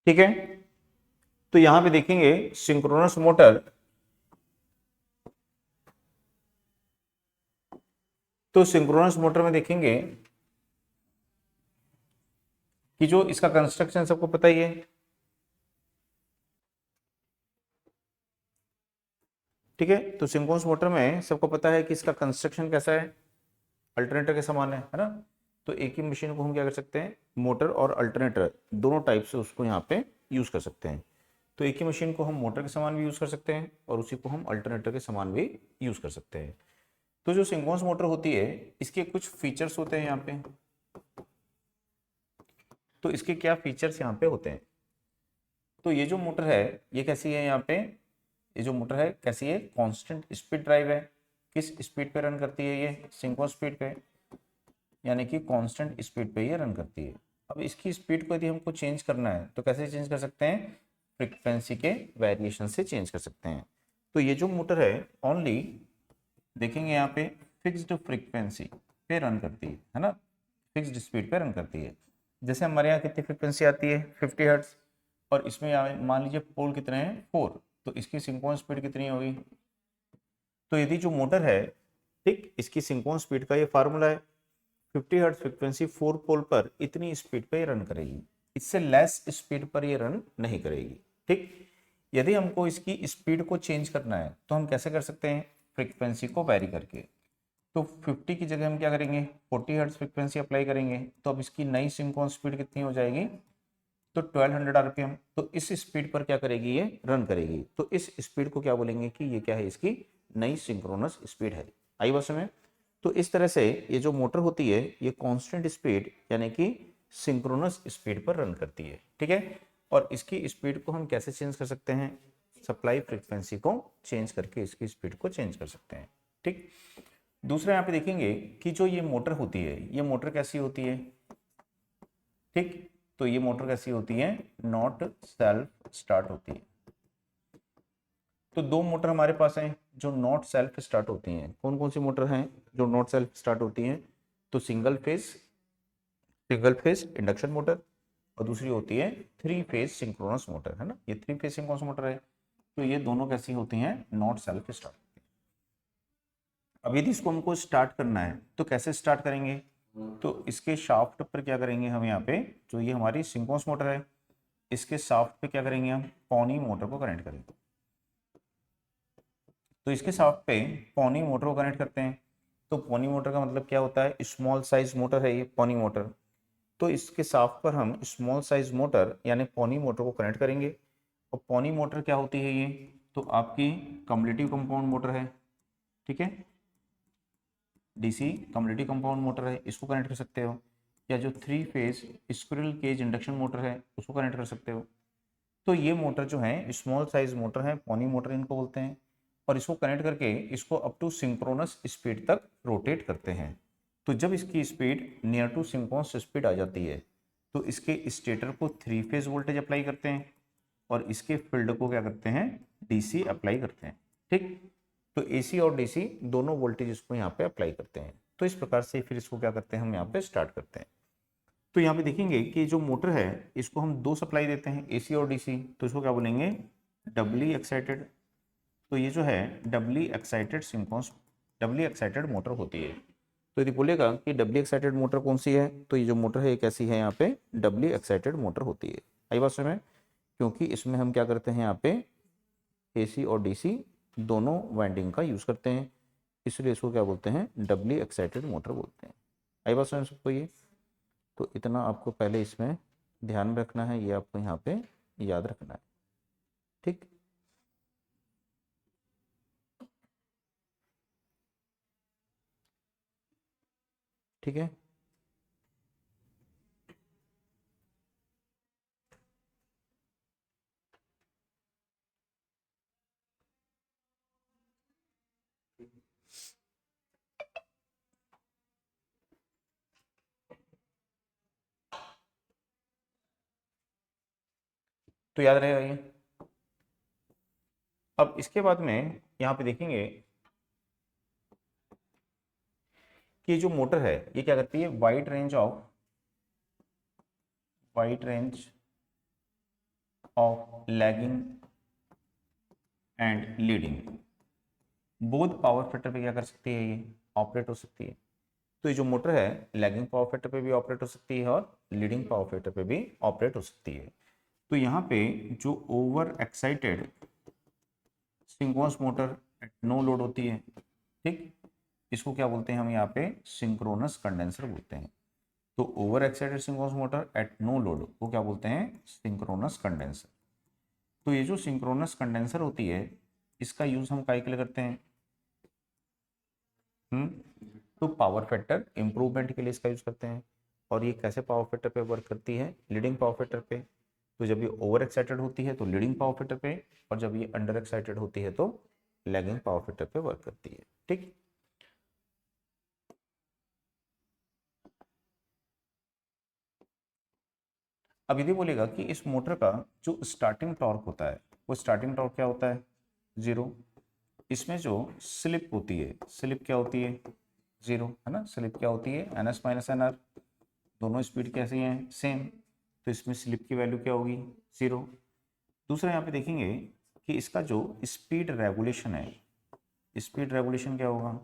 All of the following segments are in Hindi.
ठीक है। तो यहां पे देखेंगे सिंक्रोनस मोटर, तो सिंक्रोनस मोटर में देखेंगे कि जो इसका कंस्ट्रक्शन सबको पता ही है। ठीक है, तो सिंक्रोनस मोटर में सबको पता है कि इसका कंस्ट्रक्शन कैसा है, अल्टरनेटर के समान है ना। तो एक ही मशीन को हम क्या कर सकते हैं, मोटर और अल्टरनेटर दोनों टाइप से उसको यहाँ पे यूज कर सकते हैं। तो एक ही मशीन को हम मोटर के समान भी यूज कर सकते हैं और उसी को हम अल्टरनेटर के समान भी यूज कर सकते हैं। तो जो सिंक्रोनस मोटर होती है इसके कुछ फीचर्स होते हैं यहाँ पे। तो इसके क्या फीचर्स यहाँ पे होते हैं, तो ये जो मोटर है ये कैसी है, यहाँ पे ये जो मोटर है कैसी है, कांस्टेंट स्पीड ड्राइव है। किस स्पीड पे रन करती है, ये सिंक्रोनस स्पीड पे, यानी कि कांस्टेंट स्पीड पे ये रन करती है। अब इसकी स्पीड को यदि हमको चेंज करना है तो कैसे चेंज कर सकते हैं, फ्रीक्वेंसी के वेरिएशन से चेंज कर सकते हैं। तो ये जो मोटर है ओनली देखेंगे यहाँ पे फिक्स्ड फ्रीक्वेंसी पे रन करती है ना, फिक्स्ड स्पीड पे रन करती है। जैसे हमारे यहाँ कितनी फ्रीक्वेंसी आती है 50 हर्ट्ज, और इसमें मान लीजिए पोल कितने हैं 4, तो इसकी सिंक्रोनस स्पीड कितनी होगी। तो यदि जो मोटर है, ठीक, इसकी सिंक्रोनस स्पीड का ये फार्मूला है, 50 हर्ट्ज फ्रीक्वेंसी 4 पोल पर इतनी स्पीड पे ये रन करेगी, इससे लेस स्पीड पर ये रन नहीं करेगी। ठीक, यदि हमको इसकी स्पीड को चेंज करना है तो हम कैसे कर सकते हैं, फ्रीक्वेंसी को वेरी करके। तो 50 की जगह हम क्या करेंगे, 40 हर्ट्ज फ्रीक्वेंसी अप्लाई करेंगे, तो अब इसकी नई सिंक्रोनस स्पीड कितनी हो जाएगी, तो 1200 आरपीएम। तो इस स्पीड पर क्या करेगी, ये रन करेगी। तो इस स्पीड को क्या बोलेंगे कि ये क्या है, इसकी नई सिंक्रोनस स्पीड है। आई बात समझ में। तो इस तरह से ये जो मोटर होती है ये कांस्टेंट स्पीड यानी कि सिंक्रोनस स्पीड पर रन करती है। ठीक है, और इसकी स्पीड को हम कैसे चेंज कर सकते हैं, सप्लाई फ्रीक्वेंसी को चेंज करके इसकी स्पीड को चेंज कर सकते हैं। ठीक, दूसरा यहाँ पे देखेंगे कि जो ये मोटर होती है ये मोटर कैसी होती है। ठीक, तो ये मोटर कैसी होती है, नॉट सेल्फ स्टार्ट होती है। तो दो मोटर हमारे पास हैं जो नॉट सेल्फ स्टार्ट होती हैं। कौन कौन सी मोटर हैं जो नॉट सेल्फ स्टार्ट होती हैं, तो सिंगल फेज इंडक्शन मोटर, और दूसरी होती है थ्री फेज सिंक्रोनस मोटर, है ना। ये थ्री फेज सिंक्रोनस मोटर है, तो ये दोनों कैसी होती हैं, नॉट सेल्फ स्टार्ट। अब यदि इसको हमको स्टार्ट करना है तो कैसे स्टार्ट करेंगे, तो इसके शाफ्ट पर क्या करेंगे हम, यहाँ पे जो ये हमारी सिंक्रोनस मोटर है इसके शाफ्ट पे क्या करेंगे हम, पॉनी मोटर को कनेक्ट करेंगे। तो इसके शाफ्ट पे पॉनी मोटर को कनेक्ट करते हैं। तो पॉनी मोटर का मतलब क्या होता है, स्मॉल साइज मोटर है ये पॉनी मोटर। तो इसके शाफ्ट पर हम स्मॉल साइज मोटर यानी पॉनी मोटर को कनेक्ट करेंगे। और पॉनी मोटर क्या होती है ये, तो आपकी कम्युलेटिव कंपाउंड मोटर है। ठीक है, डीसी कम्युलेटिव कंपाउंड मोटर है, इसको कनेक्ट कर सकते हो, या जो three phase squirrel cage induction motor है उसको कनेक्ट कर सकते हो। तो ये मोटर जो है स्मॉल साइज मोटर है, पॉनी मोटर इनको बोलते हैं, और इसको कनेक्ट करके इसको अप टू सिंक्रोनस स्पीड तक रोटेट करते हैं। तो जब इसकी speed near to synchronous speed आ जाती है तो इसके स्टेटर को थ्री फेज वोल्टेज अप्लाई करते हैं और इसके फील्ड को क्या करते हैं, डीसी अप्लाई करते हैं। ठीक, तो एसी और डीसी दोनों वोल्टेज इसको यहाँ पे अप्लाई करते हैं। तो इस प्रकार से फिर इसको क्या करते हैं, हम यहाँ पे स्टार्ट करते हैं। तो यहाँ पे देखेंगे कि जो मोटर है इसको हम दो सप्लाई देते हैं, एसी और डीसी, तो इसको क्या बोलेंगे, डबली एक्साइटेड। तो ये जो है डबली एक्साइटेड सिंक्रोनस, डबली एक्साइटेड मोटर होती है। तो यदि बोलेगा कि डबली एक्साइटेड मोटर कौन सी है, तो ये जो मोटर है ये कैसी है, यहाँ पे डबली एक्साइटेड मोटर होती है। आई बात समझ में, क्योंकि इसमें हम क्या करते हैं, यहाँ पे एसी और डीसी दोनों वाइंडिंग का यूज करते हैं, इसलिए इसको क्या बोलते हैं, डबली एक्साइटेड मोटर बोलते हैं। आई बात समझ सबको ये। तो इतना आपको पहले इसमें ध्यान में रखना है, ये आपको यहाँ पे याद रखना है। ठीक, ठीक है। तो याद रहेगा ये। अब इसके बाद में यहाँ पे देखेंगे कि जो मोटर है ये क्या करती है, wide range of lagging and leading, both power factor पे क्या कर सकती है, ये ऑपरेट हो सकती है। तो ये जो मोटर है लैगिंग पावर फैक्टर पे भी ऑपरेट हो सकती है और लीडिंग पावर फैक्टर पे भी ऑपरेट हो सकती है। तो यहाँ पे जो over excited synchronous motor at no load होती है, ठीक, इसको क्या बोलते हैं हम यहाँ पे सिंक्रोनस कंडेंसर बोलते हैं। तो over excited synchronous motor at no load को क्या बोलते हैं, सिंक्रोनस कंडेंसर। तो ये जो सिंक्रोनस कंडेंसर होती है इसका यूज हम काय के लिए करते हैं, तो पावर फैक्टर इंप्रूवमेंट के लिए इसका यूज करते हैं। और ये कैसे पावर फैक्टर पे वर्क करती है, लीडिंग पावर फैक्टर पे। तो जब ये ओवर एक्साइटेड होती है तो लीडिंग पावर फैक्टर पे, और जब ये अंडर एक्साइटेड होती है तो लैगिंग पावर फैक्टर पे वर्क करती है, ठीक। अब यदि बोलेगा कि इस मोटर का जो स्टार्टिंग टॉर्क होता है वो स्टार्टिंग टॉर्क क्या होता है, 0। इसमें जो स्लिप होती है, स्लिप क्या होती है, 0, है ना। स्लिप क्या होती है, N S minus N R, दोनों स्पीड कैसी हैं, सेम। तो इसमें स्लिप की वैल्यू क्या होगी, 0। दूसरा यहाँ पे देखेंगे कि इसका जो स्पीड रेगुलेशन है, स्पीड रेगुलेशन क्या होगा,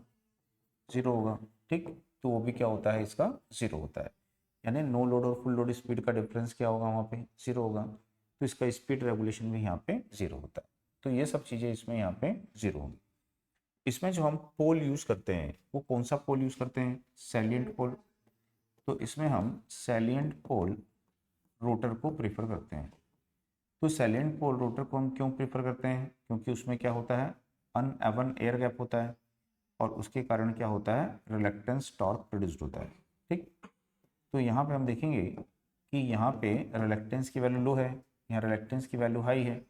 0 होगा, ठीक। तो वो भी क्या होता है, इसका 0 होता है। यानी नो लोड और फुल लोड स्पीड का डिफरेंस क्या होगा, वहाँ पे 0 होगा। तो इसका स्पीड रेगुलेशन भी यहाँ पे 0 होता है। तो ये सब चीज़ें इसमें यहाँ पे 0 होंगी। इसमें जो हम पोल यूज़ करते हैं वो कौन सा पोल यूज़ करते हैं, सैलिएंट पोल। तो इसमें हम सैलिएंट पोल रोटर को प्रीफर करते हैं। तो सैलिएंट पोल रोटर को हम क्यों प्रीफर करते हैं, क्योंकि उसमें क्या होता है, अनएवन एयर गैप होता है, और उसके कारण क्या होता है, रिलक्टेंस टॉर्क प्रोड्यूस्ड होता है, ठीक। तो यहाँ पे हम देखेंगे कि यहाँ पे रिलक्टेंस की वैल्यू लो है, यहाँ रिलक्टेंस की वैल्यू हाई है।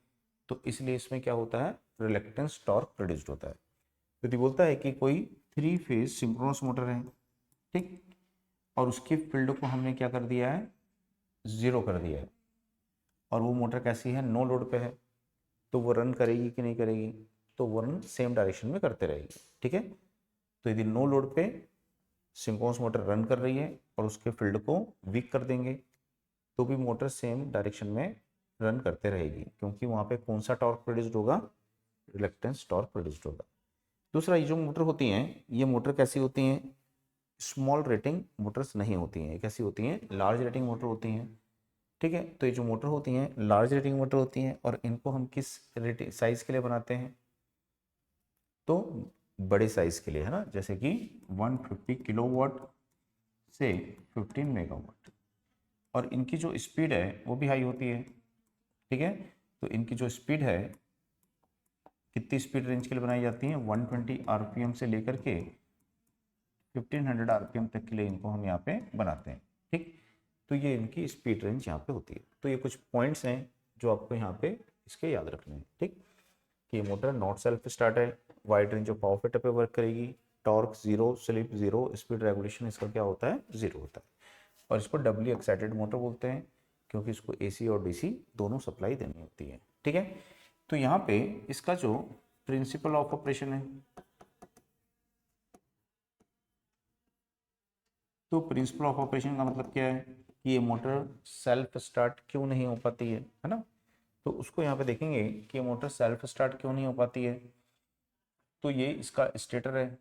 तो इसलिए इसमें क्या होता है, रिलक्टेंस टॉर्क प्रोड्यूस्ड होता है। यदि बोलता है कि कोई 3 फेज सिंक्रोनस मोटर है, ठीक, और उसकी फील्ड को हमने क्या कर दिया है, 0 कर दिया है, और वो मोटर कैसी है, नो लोड पे है, तो वो रन करेगी कि नहीं करेगी, तो वो रन सेम डायरेक्शन में करते रहेगी, ठीक है। तो यदि नो लोड पे सिंक्रोनस मोटर रन कर रही है और उसके फील्ड को वीक कर देंगे तो भी मोटर सेम डायरेक्शन में रन करते रहेगी, क्योंकि वहाँ पे कौन सा टॉर्क प्रोड्यूस्ड होगा, रिलक्टेंस टॉर्क प्रोड्यूस्ड होगा। दूसरा, ये जो मोटर होती हैं ये मोटर कैसी होती हैं, स्मॉल रेटिंग मोटर्स नहीं होती हैं, कैसी होती हैं, लार्ज रेटिंग मोटर होती हैं, ठीक है। तो ये जो मोटर होती हैं लार्ज रेटिंग मोटर होती हैं, और इनको हम किस रेटिंग साइज के लिए बनाते हैं, तो बड़े साइज के लिए, है ना। जैसे कि 150 किलोवाट से 15 मेगावाट, और इनकी जो स्पीड है वो भी हाई होती है, ठीक है। तो इनकी जो स्पीड है, कितनी स्पीड रेंज के लिए बनाई जाती है, 120 आरपीएम से लेकर के 1500 आरपीएम तक के लिए इनको हम यहाँ पे बनाते हैं, ठीक। तो ये इनकी स्पीड रेंज यहाँ पे होती है। तो ये कुछ पॉइंट्स हैं जो आपको यहाँ पे इसके याद रखने हैं, ठीक। कि ये मोटर नॉट सेल्फ स्टार्ट है, wide range of power factor पे वर्क करेगी, टॉर्क 0, स्लिप 0, स्पीड रेगुलेशन इसका क्या होता है, 0 होता है। और इसको डब्ल्यू एक्साइटेड मोटर बोलते हैं, क्योंकि इसको एसी और डीसी दोनों सप्लाई देनी होती है, ठीक है। तो यहाँ पे इसका जो प्रिंसिपल ऑफ ऑपरेशन है, तो प्रिंसिपल ऑफ ऑपरेशन का मतलब क्या है कि ये मोटर सेल्फ स्टार्ट क्यों नहीं हो पाती है ना। तो उसको यहाँ पे देखेंगे कि ये मोटर सेल्फ स्टार्ट क्यों नहीं हो पाती है। तो ये इसका स्टेटर है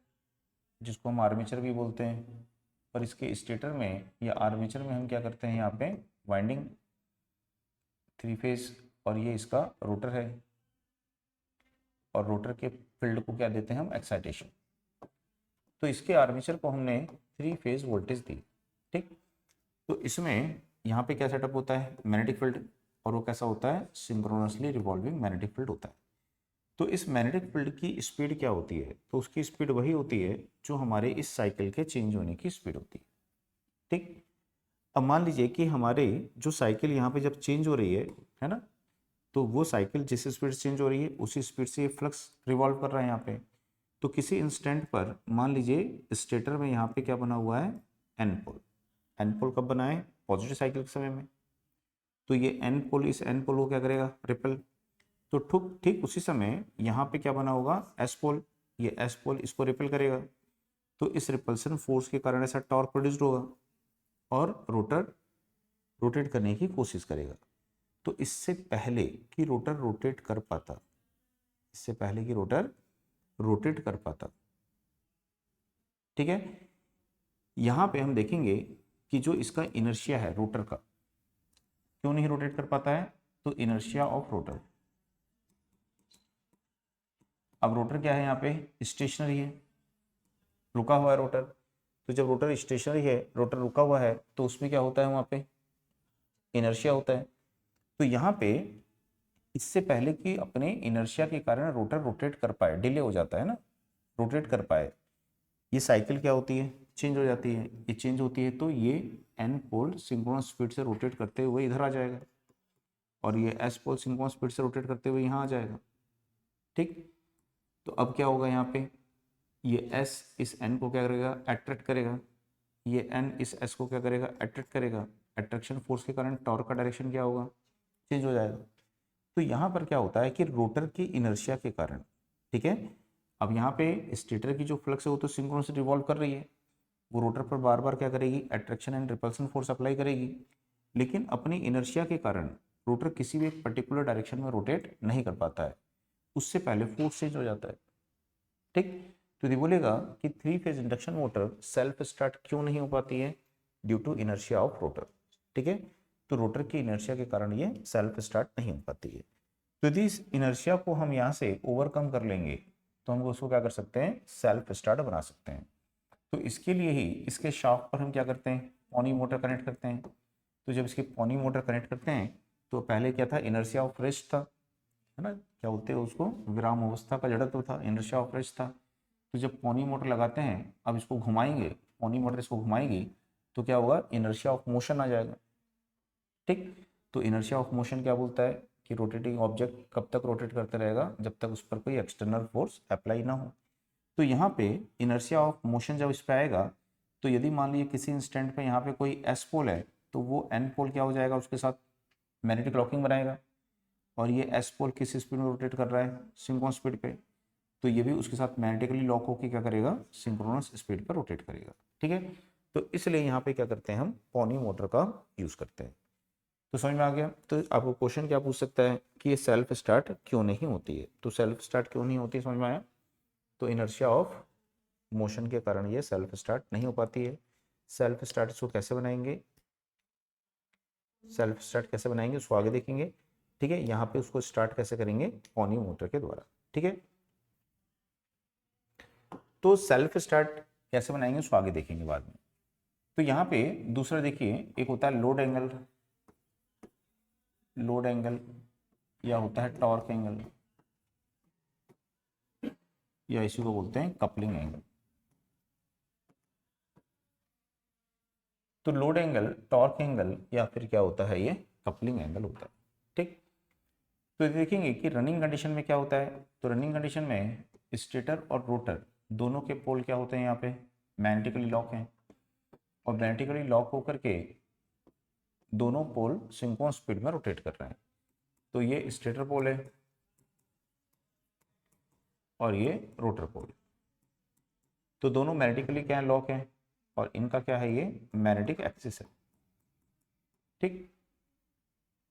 जिसको हम आर्मेचर भी बोलते हैं, और इसके स्टेटर में या आर्मेचर में हम क्या करते हैं, यहाँ पे वाइंडिंग 3 फेज, और ये इसका रोटर है, और रोटर के फील्ड को क्या देते हैं हम, एक्साइटेशन। तो इसके आर्मेचर को हमने 3 फेज वोल्टेज दी, ठीक। तो इसमें यहाँ पे क्या सेटअप होता है, मैग्नेटिक फील्ड, और वो कैसा होता है, सिंक्रोनसली रिवॉल्विंग मैग्नेटिक फील्ड होता है। तो इस मैग्नेटिक फील्ड की स्पीड क्या होती है, तो उसकी स्पीड वही होती है जो हमारे इस साइकिल के चेंज होने की स्पीड होती है, ठीक। अब मान लीजिए कि हमारे जो साइकिल यहाँ पे जब चेंज हो रही है ना, तो वो साइकिल जिस स्पीड से चेंज हो रही है उसी स्पीड से ये फ्लक्स रिवॉल्व कर रहा है यहाँ पे। तो किसी इंस्टेंट पर मान लीजिए स्टेटर में यहाँ पे क्या बना हुआ है, एन पोल। एन पोल कब बना है, पॉजिटिव साइकिल के समय में। तो ये एन पोल इस एन पोल को क्या करेगा, रिपेल। तो ठीक उसी समय यहाँ पे क्या बना होगा, एस पोल। ये एस पोल इसको रिपेल करेगा, तो इस रिपल्सन फोर्स के कारण ऐसा टॉर्क प्रोड्यूस्ड होगा, और रोटर रोटेट करने की कोशिश करेगा। तो इससे पहले कि रोटर रोटेट कर पाता, इससे पहले कि रोटर रोटेट कर पाता, ठीक है, यहां पे हम देखेंगे कि जो इसका इनर्शिया है रोटर का, क्यों नहीं रोटेट कर पाता है, तो इनर्शिया ऑफ रोटर। अब रोटर क्या है, यहाँ पे स्टेशनरी है, रुका हुआ है रोटर। तो जब रोटर स्टेशनरी है, रोटर रुका हुआ है, तो उसमें क्या होता है, वहां पे इनर्शिया होता है। तो यहाँ पे इससे पहले कि अपने इनर्शिया के कारण रोटर रोटेट कर पाए, डिले हो जाता है ना, रोटेट कर पाए, ये साइकिल क्या होती है, चेंज हो जाती है। ये चेंज होती है तो ये एन पोल सिंक्रोनस स्पीड से रोटेट करते हुए इधर आ जाएगा, और ये एस पोल सिंक्रोनस स्पीड से रोटेट करते हुए यहाँ आ जाएगा, ठीक। तो अब क्या होगा, यहाँ पे ये एस इस एन को क्या करेगा, अट्रैक्ट करेगा, ये एन इस एस को क्या करेगा, अट्रैक्ट करेगा। अट्रैक्शन फोर्स के कारण टॉर्क का डायरेक्शन क्या होगा, चेंज हो जाएगा। तो यहाँ पर क्या होता है कि रोटर की इनर्शिया के कारण, ठीक है, अब यहाँ पे स्टेटर की जो फ्लक्स है वो तो सिंक्रोनस रिवॉल्व कर रही है, वो रोटर पर बार बार क्या करेगी, attraction and repulsion force apply करेगी, लेकिन अपनी इनर्शिया के कारण रोटर किसी भी एक पर्टिकुलर डायरेक्शन में रोटेट नहीं कर पाता है, उससे पहले फोर्स चेंज हो जाता है, ठीक। तो ये बोलेगा कि 3 phase induction motor self start क्यों नहीं हो पाती है, due to inertia of rotor, ठीक है। तो रोटर की इनर्शिया के कारण ये सेल्फ स्टार्ट नहीं हो पाती है। तो यदि इस इनर्शिया को हम यहाँ से ओवरकम कर लेंगे तो हम उसको क्या कर सकते हैं, सेल्फ स्टार्ट बना सकते हैं। तो इसके लिए ही इसके शाफ्ट पर हम क्या करते हैं, पॉनी मोटर कनेक्ट करते हैं। तो जब इसकी पॉनी मोटर कनेक्ट करते हैं तो पहले क्या था, इनर्शिया ऑफ रेस्ट था, है ना, क्या बोलते हैं उसको, विराम अवस्था का जड़त्व था, इनर्शिया ऑफ रेस्ट था। तो जब पॉनी मोटर लगाते हैं, अब इसको घुमाएंगे, पॉनी मोटर इसको घुमाएगी, तो क्या होगा, इनर्शिया ऑफ मोशन आ जाएगा, ठीक। तो इनर्शिया ऑफ मोशन क्या बोलता है कि रोटेटिंग ऑब्जेक्ट कब तक रोटेट करता रहेगा, जब तक उस पर कोई एक्सटर्नल फोर्स अप्लाई ना हो। तो यहाँ पे इनर्शिया ऑफ मोशन जब इस पर आएगा, तो यदि मान लीजिए किसी इंस्टेंट पे यहाँ पे कोई एस पोल है, तो वो एन पोल क्या हो जाएगा, उसके साथ मैग्नेटिक लॉकिंग बनाएगा, और ये एस पोल किस स्पीड में रोटेट कर रहा है, सिंक्रोनस स्पीड पे, तो ये भी उसके साथ मैग्नेटिकली लॉक होकर क्या करेगा, सिंक्रोनस स्पीड पर रोटेट करेगा, ठीक है। तो इसलिए यहाँ पे क्या करते हैं, हम पॉनी मोटर का यूज करते हैं। तो समझ में आ गया। तो आपको क्वेश्चन क्या पूछ सकता है कि ये सेल्फ स्टार्ट क्यों नहीं होती है, तो सेल्फ स्टार्ट क्यों नहीं होती है, समझ में आया। तो इनर्शिया ऑफ मोशन के कारण ये सेल्फ स्टार्ट नहीं हो पाती है। सेल्फ स्टार्ट इसको कैसे बनाएंगे, सेल्फ स्टार्ट कैसे बनाएंगे उसको आगे देखेंगे, ठीक है। यहाँ पे उसको स्टार्ट कैसे करेंगे, पॉनी मोटर के द्वारा, ठीक है। तो सेल्फ स्टार्ट कैसे बनाएंगे उसको आगे देखेंगे बाद में। तो यहाँ पे दूसरा देखिए, एक होता है लोड एंगल, लोड एंगल या होता है टॉर्क एंगल, या इसी को बोलते हैं कपलिंग एंगल। तो लोड एंगल, टॉर्क एंगल या फिर क्या होता है, ये कपलिंग एंगल होता है, ठीक। तो देखेंगे कि रनिंग कंडीशन में क्या होता है। तो रनिंग कंडीशन में स्टेटर और रोटर दोनों के पोल क्या होते हैं, यहाँ पे मैग्नेटिकली लॉक हैं, और मैग्नेटिकली लॉक होकर के दोनों पोल सिंक्रोनस स्पीड में रोटेट कर रहे हैं। तो ये स्टेटर पोल है और ये रोटर पोल, तो दोनों मैग्नेटिकली क्या है, लॉक है, और इनका क्या है, ये मैग्नेटिक एक्सिस है, ठीक।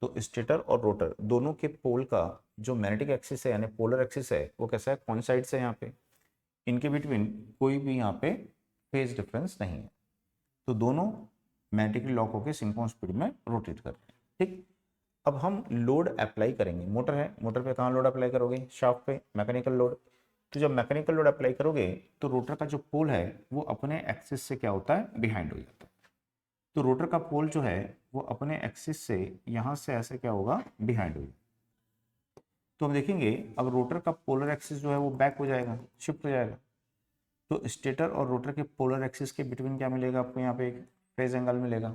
तो स्टेटर और रोटर दोनों के पोल का जो मैग्नेटिक एक्सिस है यानी पोलर एक्सिस है, वो कैसा है, कॉइंसाइड से, यहाँ पे इनके बिटवीन कोई भी यहाँ पे फेज डिफरेंस नहीं है। तो दोनों मैग्नेटिकली लॉक होकर सिंक्रोनस स्पीड में रोटेट कर रहे हैं, ठीक। अब हम लोड अप्लाई करेंगे, मोटर है, मोटर पे कहाँ लोड अप्लाई करोगे, शाफ्ट पे, मैकेनिकल लोड। तो जब मैकेनिकल लोड अप्लाई करोगे तो रोटर का जो पोल है वो अपने एक्सिस से क्या होता है, बिहाइंड हो जाता है। तो रोटर का पोल जो है वो अपने एक्सिस से यहाँ से ऐसे क्या होगा, बिहाइंड हो जाएगा। तो हम देखेंगे अब रोटर का पोलर एक्सिस जो है वो बैक हो जाएगा, शिफ्ट हो जाएगा। तो स्टेटर और रोटर के पोलर एक्सिस के बिटवीन क्या मिलेगा आपको, यहाँ पे एक फेज एंगल मिलेगा।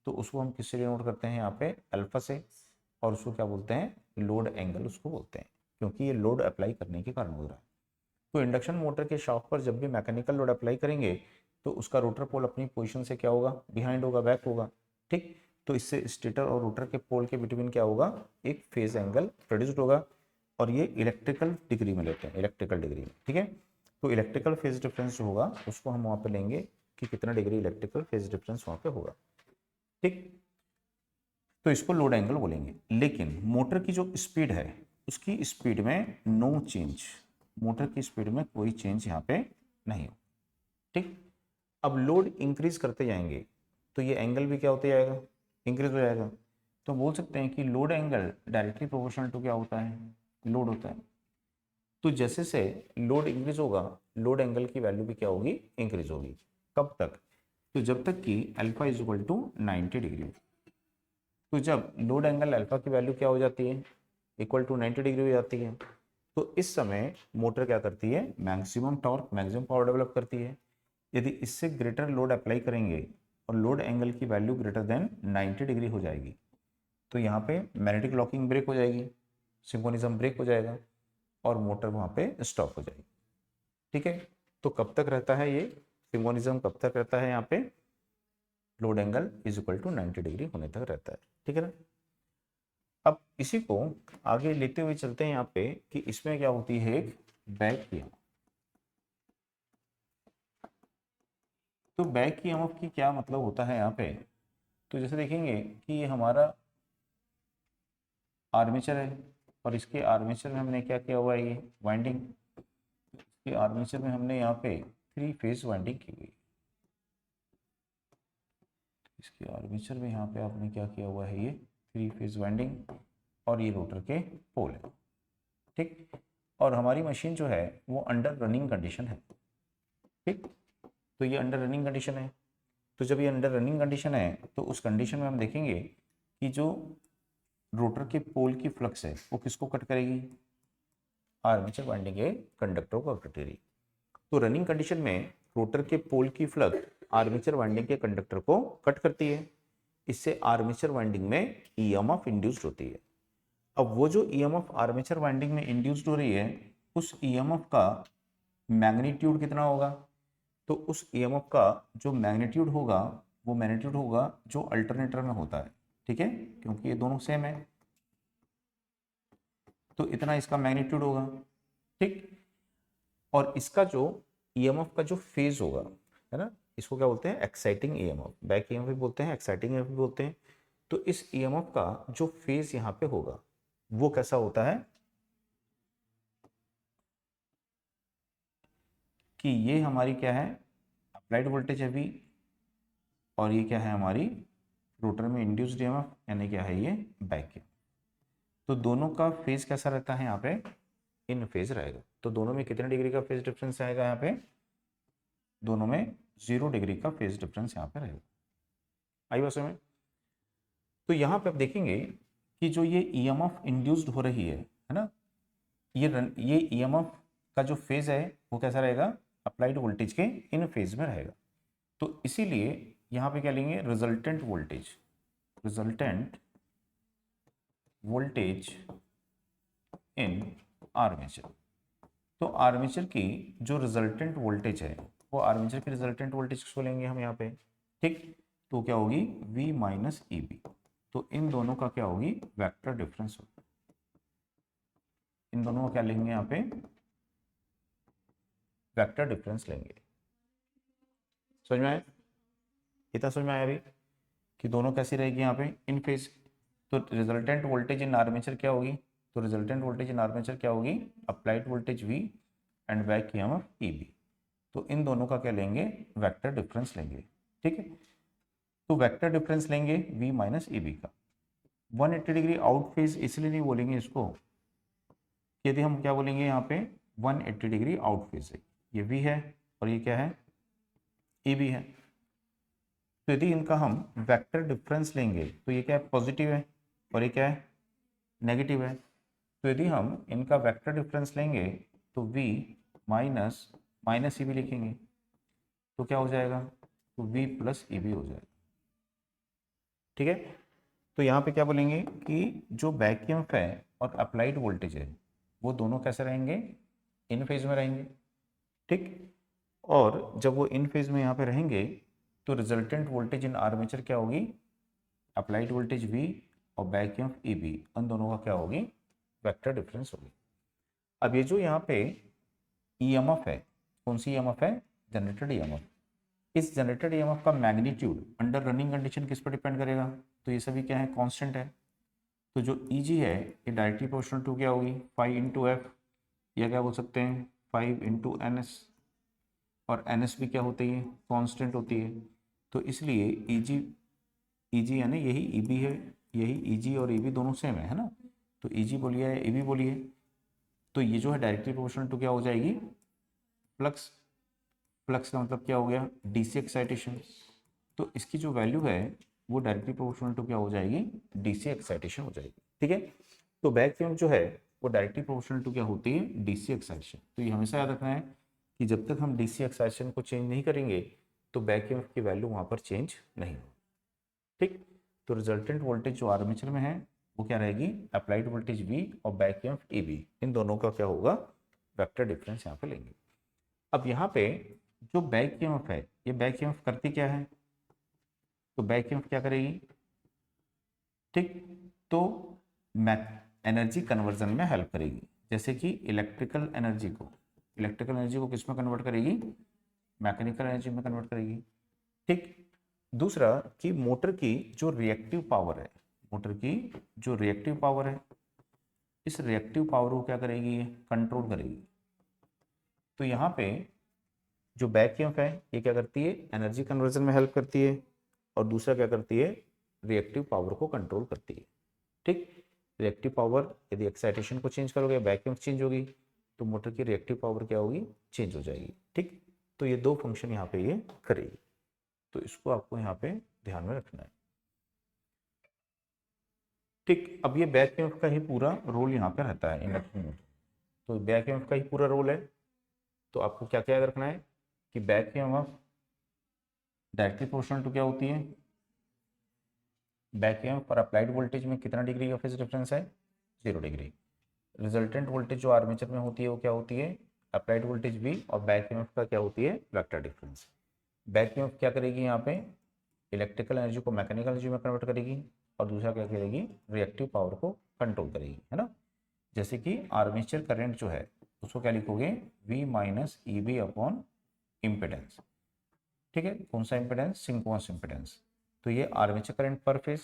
तो उसको हम किससे डिनोट करते हैं, यहाँ पे अल्फा से, और उसको क्या बोलते हैं, लोड एंगल उसको बोलते हैं, क्योंकि ये लोड अप्लाई करने के कारण हो रहा है। तो इंडक्शन मोटर के शाफ्ट पर जब भी मैकेनिकल लोड अप्लाई करेंगे तो उसका रोटर पोल अपनी पोजीशन से क्या होगा, बिहाइंड होगा, बैक होगा, ठीक। तो इससे स्टेटर और रोटर के पोल के बिटवीन क्या होगा, एक फेज एंगल प्रोड्यूस्ड होगा, और ये इलेक्ट्रिकल डिग्री में लेते हैं, इलेक्ट्रिकल डिग्री में, ठीक है। तो इलेक्ट्रिकल फेज डिफरेंस जो होगा उसको हम वहाँ पे लेंगे कि कितना डिग्री इलेक्ट्रिकल फेज डिफरेंस वहाँ पे होगा, ठीक। तो इसको लोड एंगल बोलेंगे। लेकिन मोटर की जो स्पीड है उसकी स्पीड में नो चेंज, मोटर की स्पीड में कोई चेंज यहाँ पे नहीं हो, ठीक। अब लोड इंक्रीज करते जाएंगे तो ये एंगल भी क्या होते जाएगा, इंक्रीज हो जाएगा। तो बोल सकते हैं कि load angle directly proportional to क्या होता है, लोड होता है। तो जैसे से लोड इंक्रीज होगा लोड एंगल की वैल्यू भी क्या होगी, इंक्रीज होगी। कब तक, तो जब तक कि alpha is equal to 90 degree. तो जब लोड एंगल अल्फा की वैल्यू क्या हो जाती है, इक्वल टू 90 डिग्री हो जाती है, तो इस समय मोटर क्या करती है, maximum torque maximum power develop करती है। यदि इससे ग्रेटर लोड अप्लाई करेंगे और लोड एंगल की वैल्यू ग्रेटर देन 90 डिग्री हो जाएगी तो यहाँ पे मैग्नेटिक लॉकिंग ब्रेक हो जाएगी, सिंक्रोनिज्म ब्रेक हो जाएगा और मोटर वहाँ पे स्टॉप हो जाएगी, ठीक है। तो कब तक रहता है ये सिंक्रोनिज्म, कब तक रहता है यहाँ पे, load angle is equal to 90 degree होने तक रहता है, ठीक है ना। अब इसी को आगे लेते हुए चलते हैं यहाँ पे कि इसमें क्या होती है, एक बैक ईएमएफ। तो बैक ईएमएफ की क्या मतलब होता है यहाँ पे, तो जैसे देखेंगे कि ये हमारा आर्मेचर है और इसके आर्मेचर में हमने क्या किया हुआ है, ये वाइंडिंग, इसके आर्मेचर में हमने यहाँ पे 3 फेज वाइंडिंग की हुई। इसके आर्मेचर में यहाँ पे आपने क्या किया हुआ है, ये 3 फेज वाइंडिंग और ये रोटर के पोल है, ठीक। और हमारी मशीन जो है वो अंडर रनिंग कंडीशन है, ठीक। तो ये अंडर रनिंग कंडीशन है। तो जब ये अंडर रनिंग कंडीशन है तो उस कंडीशन में हम देखेंगे कि जो रोटर के पोल की फ्लक्स है वो किसको कट करेगी, आर्मेचर वाइंडिंग के कंडक्टर को कट करेगी। तो रनिंग कंडीशन में रोटर के पोल की फ्लक्स आर्मेचर वाइंडिंग के कंडक्टर को कट करती है। इससे आर्मेचर वाइंडिंग में ईएमएफ इंड्यूस्ड होती है। अब वो जो ईएमएफ आर्मेचर वाइंडिंग में इंड्यूस्ड हो रही है उस ईएमएफ का मैग्नीट्यूड कितना होगा, तो उस ईएमएफ का जो मैग्नीट्यूड होगा वो मैग्नीट्यूड होगा जो अल्टरनेटर में होता है, ठीक है, क्योंकि ये दोनों सेम है। तो इतना इसका मैग्नीट्यूड होगा, ठीक। और इसका जो ईएमएफ का जो फेज होगा, है ना, इसको क्या बोलते हैं, एक्साइटिंग ईएमएफ, बैक ईएमएफ भी बोलते हैं, एक्साइटिंग ईएमएफ भी बोलते हैं। तो इस ईएमएफ का जो फेज यहाँ पे होगा वो कैसा होता है कि ये हमारी क्या है, अप्लाइड वोल्टेज है वी, और ये क्या है हमारी रोटर में इंड्यूस्ड ईएमएफ, यानी क्या है ये बैक ईएमएफ। तो दोनों का फेज कैसा रहता है यहाँ पे, इन फेज रहेगा। तो दोनों में कितने डिग्री का फेज डिफरेंस आएगा यहाँ पे, दोनों में 0 डिग्री का फेज डिफरेंस यहाँ पे रहेगा। आई बात समझ में। तो यहाँ पे आप देखेंगे कि जो ये ईएमएफ इंड्यूस्ड हो रही है ना, ये ईएमएफ का जो फेज है वो कैसा रहेगा, अप्लाइड वोल्टेज के इन फेज में रहेगा। तो इसीलिए यहाँ पे क्या लेंगे, resultant voltage, resultant voltage in armature. तो आर्मेचर की जो रिजल्टेंट वोल्टेज है वो आर्मेचर की रिजल्टेंट वोल्टेज किसको लेंगे हम यहाँ पे, ठीक। तो क्या होगी V माइनस ई बी। तो इन दोनों का क्या होगी, वेक्टर डिफरेंस होगा। इन दोनों का क्या लेंगे यहाँ पे, वेक्टर डिफरेंस लेंगे। समझ में आया, इतना समझ में आया अभी कि दोनों कैसी रहेगी यहाँ पे, इन फेज। तो रिजल्टेंट वोल्टेज इन आर्मेचर क्या होगी, तो रिजल्टेंट वोल्टेज इन आर्मेचर क्या होगी, applied voltage V and back EMF E B. तो इन दोनों का क्या लेंगे, वेक्टर डिफरेंस लेंगे, ठीक है। तो वेक्टर डिफरेंस लेंगे V माइनस ई बी का। 180 डिग्री आउट फेज इसलिए नहीं बोलेंगे इसको, यदि हम क्या बोलेंगे यहाँ पे 180 डिग्री आउट फेज है, ये V है और ये क्या है, ए बी है। तो यदि इनका हम वेक्टर डिफरेंस लेंगे तो ये क्या है, पॉजिटिव है और ये क्या है, नेगेटिव है। तो यदि हम इनका वेक्टर डिफरेंस लेंगे तो V minus minus E B लिखेंगे तो क्या हो जाएगा, तो V प्लस ई बी हो जाएगा, ठीक है। तो यहाँ पे क्या बोलेंगे कि जो बैक ईएमएफ है और अप्लाइड वोल्टेज है वो दोनों कैसे रहेंगे, इन फेज में रहेंगे, ठीक। और जब वो इन फेज में यहाँ पे रहेंगे तो रिजल्टेंट वोल्टेज इन आर्मेचर क्या होगी, अप्लाइड वोल्टेज V और बैक ईएमएफ ई बी, उन दोनों का क्या होगी, वेक्टर डिफरेंस होगी। अब ये जो यहाँ पे ईएमएफ है, कौन सी ईएमएफ है, जनरेटेड ईएमएफ। इस जनरेटेड ईएमएफ का मैग्नीट्यूड अंडर रनिंग कंडीशन किस पर डिपेंड करेगा? तो ये सभी क्या है, कांस्टेंट है। तो जो ईजी है ये डायरेक्टली प्रोपोर्शनल टू क्या होगी, 5 इंटू एफ, या क्या बोल सकते हैं 5 इंटू एन एस, और एन एस भी क्या होती है, कांस्टेंट होती है। तो इसलिए ईजी, ईजी यानी यही ईबी है, यही ईजी और ईबी दोनों सेम है ना। तो ईजी बोलिए या ईबी बोलिए, तो ये जो है डायरेक्टली प्रोपोर्शनल टू क्या हो जाएगी, फ्लक्स। फ्लक्स का मतलब क्या हो गया, डीसी एक्साइटेशन। तो इसकी जो वैल्यू है वो डायरेक्टली प्रोपोर्शनल टू क्या हो जाएगी, डीसी एक्साइटेशन हो जाएगी। ठीक है, तो बैक ईएमएफ जो है वो डायरेक्टली प्रोपोर्शनल टू क्या होती है, डीसी एक्साइटेशन। तो ये हमेशा याद रखना है कि जब तक हम डीसी एक्साइटेशन को चेंज नहीं करेंगे तो बैक ईएमएफ की वैल्यू वहाँ पर चेंज नहीं होगी। ठीक, तो रिजल्टेंट वोल्टेज जो आर्मेचर में है वो क्या रहेगी, अप्लाइड वोल्टेज वी और बैक ईएमएफ ईबी, इन दोनों का क्या होगा, वेक्टर डिफरेंस यहाँ पे लेंगे। अब यहाँ पे जो बैक ईएमएफ है, ये बैक ईएमएफ करती क्या है, तो बैक ईएमएफ क्या करेगी, ठीक, तो एनर्जी कन्वर्जन में हेल्प करेगी। जैसे कि इलेक्ट्रिकल एनर्जी को किस में कन्वर्ट करेगी, मैकेनिकल एनर्जी में कन्वर्ट करेगी। ठीक, दूसरा कि मोटर की जो रिएक्टिव पावर है, मोटर की जो रिएक्टिव पावर है, इस रिएक्टिव पावर को क्या करेगी, कंट्रोल करेगी। तो यहाँ पे जो बैक ईएमएफ है ये क्या करती है, एनर्जी कन्वर्जन में हेल्प करती है, और दूसरा क्या करती है, रिएक्टिव पावर को कंट्रोल करती है। ठीक, रिएक्टिव पावर यदि एक्साइटेशन को चेंज करोगे, बैक ईएमएफ चेंज होगी, तो मोटर की रिएक्टिव पावर क्या होगी, चेंज हो जाएगी। ठीक, तो ये दो फंक्शन यहाँ पे ये करेगी, तो इसको आपको यहाँ पे ध्यान में रखना है। ठीक, अब ये बैक ईएमएफ का ही पूरा रोल यहाँ पे रहता है इंडक्शन मोटर। तो बैक ईएमएफ का ही पूरा रोल है, तो आपको क्या क्या याद रखना है कि back EMF directly proportional to क्या होती है, बैक ईएमएफ पर अप्लाइड वोल्टेज में कितना डिग्री का फेज डिफरेंस है, 0 डिग्री। रिजल्टेंट वोल्टेज जो आर्मेचर में होती है वो क्या होती है, अप्लाइड वोल्टेज भी, और बैक ईएमएफ का क्या होती है, वेक्टर डिफरेंस। बैक ईएमएफ क्या करेगी, यहाँ पे इलेक्ट्रिकल एनर्जी को मैकेनिकल एनर्जी में कन्वर्ट करेगी, और दूसरा क्या करेगी, रिएक्टिव पावर को कंट्रोल करेगी, है ना। जैसे कि आर्मेचर करंट जो है उसको क्या लिखोगे, V minus E B upon impedance. ठीक है, कौन सा इम्पिडेंस, सिंक्रोनस इम्पिडेंस। तो ये आर्मेचर करंट पर फेज,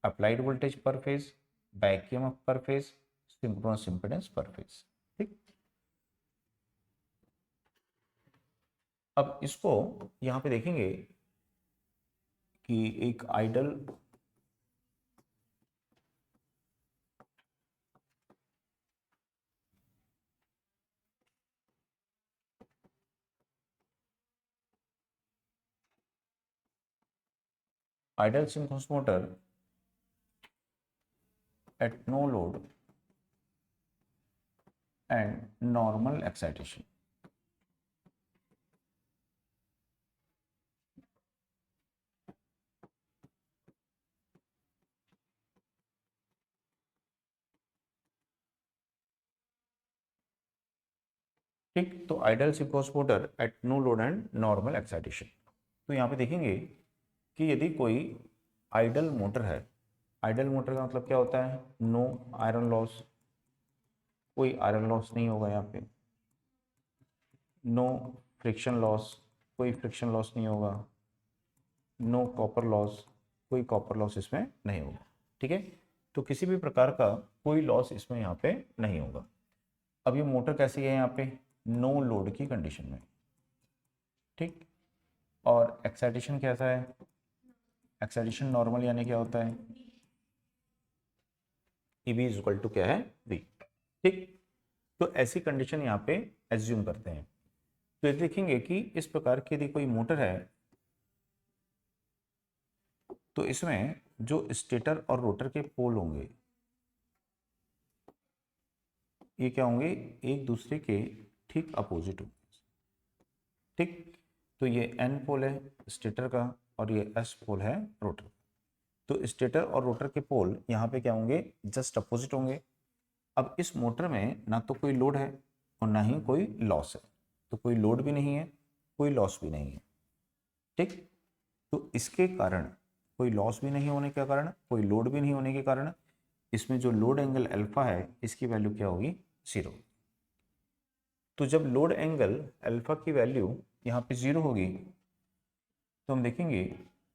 अप्लाइड वोल्टेज पर फेज, बैक ईएमएफ पर फेज, सिंक्रोनस इम्पिडेंस पर फेज। ठीक, अब इसको यहाँ पे देखेंगे कि एक ideal synchronous motor at no load and normal excitation. ठीक, तो ideal synchronous motor at no load and normal excitation. तो यहाँ पे देखेंगे कि यदि कोई आइडल मोटर है, आइडल मोटर का मतलब क्या होता है, नो आयरन लॉस, कोई आयरन लॉस नहीं होगा यहाँ पे, नो फ्रिक्शन लॉस, कोई फ्रिक्शन लॉस नहीं होगा, नो कॉपर लॉस, कोई कॉपर लॉस इसमें नहीं होगा। ठीक है, तो किसी भी प्रकार का कोई लॉस इसमें यहाँ पे नहीं होगा। अब ये मोटर कैसी है, यहाँ पे नो लोड की कंडीशन में। ठीक, और एक्साइटेशन कैसा है, एक्साइटेशन नॉर्मल, यानी क्या होता है, E B is equal to क्या है, वी। ठीक, तो ऐसी कंडीशन यहाँ पे एज्यूम करते हैं। तो ये देखेंगे कि इस प्रकार की यदि कोई मोटर है तो इसमें जो स्टेटर और रोटर के पोल होंगे ये क्या होंगे, एक दूसरे के ठीक अपोजिट होंगे। ठीक, तो ये एन पोल है स्टेटर का और ये एस पोल है रोटर। तो स्टेटर और रोटर के पोल यहाँ पे क्या होंगे, जस्ट अपोजिट होंगे। अब इस मोटर में ना तो कोई लोड है और ना ही कोई लॉस है, तो कोई लोड भी नहीं है, कोई लॉस भी नहीं है। ठीक, तो इसके कारण, कोई लॉस भी नहीं होने के कारण, कोई लोड भी नहीं होने के कारण, इसमें जो लोड एंगल अल्फा है इसकी वैल्यू क्या होगी, 0। तो जब लोड एंगल अल्फा की वैल्यू यहाँ पे 0 होगी तो हम देखेंगे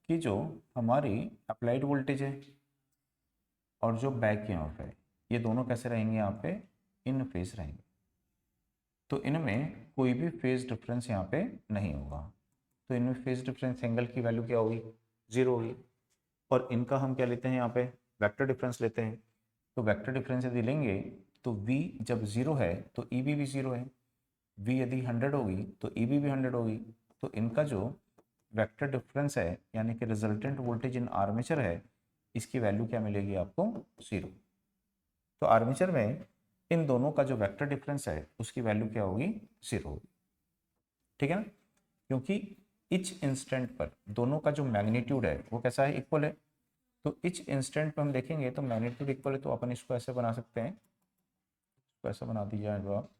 कि जो हमारी अप्लाइड वोल्टेज है और जो बैक ईएमएफ है, ये दोनों कैसे रहेंगे, यहाँ पे इन फेज रहेंगे। तो इनमें कोई भी फेज डिफरेंस यहाँ पे नहीं होगा। तो इनमें फेज डिफरेंस एंगल की वैल्यू क्या होगी, 0 होगी। और इनका हम क्या लेते हैं, यहाँ पे वेक्टर डिफरेंस लेते हैं। तो वेक्टर डिफरेंस यदि लेंगे तो v जब 0 है तो EB भी 0 है, v यदि 100 होगी तो EB भी 100 होगी। तो इनका जो वेक्टर डिफरेंस है यानी कि रिजल्टेंट वोल्टेज इन आर्मेचर है, इसकी वैल्यू क्या मिलेगी आपको, 0। तो आर्मेचर में इन दोनों का जो वेक्टर डिफरेंस है उसकी वैल्यू क्या होगी, 0 होगी। ठीक है ना, क्योंकि इच इंस्टेंट पर दोनों का जो मैग्नीट्यूड है वो कैसा है, इक्वल है। तो इच इंस्टेंट पर हम देखेंगे तो मैग्नीट्यूड इक्वल है, तो अपन इसको ऐसे बना सकते हैं, इसको ऐसा बना दीजिए जो आप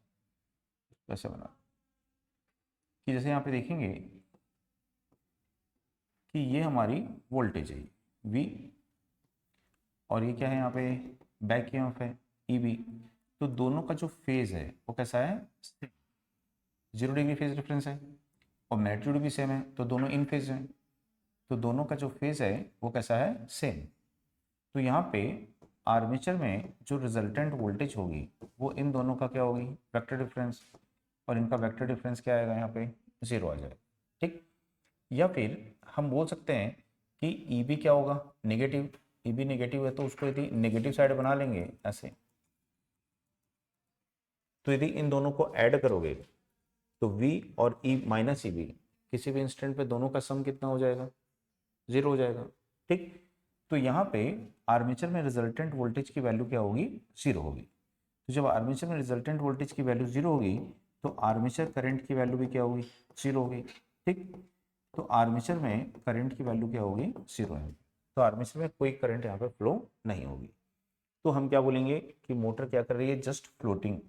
ऐसे बना कि जैसे यहाँ पे देखेंगे कि ये हमारी वोल्टेज है V, और ये क्या है यहाँ पे बैक ईएमएफ है EB। तो दोनों का जो फेज है वो कैसा है, 0 डिग्री फेज डिफरेंस है, और मैग्नीट्यूड भी सेम है, तो दोनों इन फेज हैं। तो दोनों का जो फेज है वो कैसा है, सेम। तो यहाँ पे आर्मेचर में जो रिजल्टेंट वोल्टेज होगी वो इन दोनों का क्या होगी, वेक्टर डिफरेंस, और इनका वेक्टर डिफरेंस क्या आएगा, यहाँ पे 0 आ जाएगा। ठीक, या फिर हम बोल सकते हैं कि EB क्या होगा, नेगेटिव। EB नेगेटिव है तो उसको यदि नेगेटिव साइड बना लेंगे ऐसे, तो यदि इन दोनों को ऐड करोगे तो V और E माइनस EB किसी भी इंस्टेंट पे दोनों का सम कितना हो जाएगा, 0 हो जाएगा। ठीक, तो यहाँ पे आर्मेचर में रिजल्टेंट वोल्टेज की वैल्यू क्या होगी, 0 होगी। तो जब आर्मेचर में रिजल्टेंट वोल्टेज की वैल्यू 0 होगी तो आर्मेचर करंट की वैल्यू भी क्या होगी, 0 होगी। ठीक, तो आर्मेचर में करंट की वैल्यू क्या होगी, 0 है। तो आर्मेचर में कोई करंट यहाँ पे फ्लो नहीं होगी। तो हम क्या बोलेंगे कि मोटर क्या कर रही है, जस्ट फ्लोटिंग,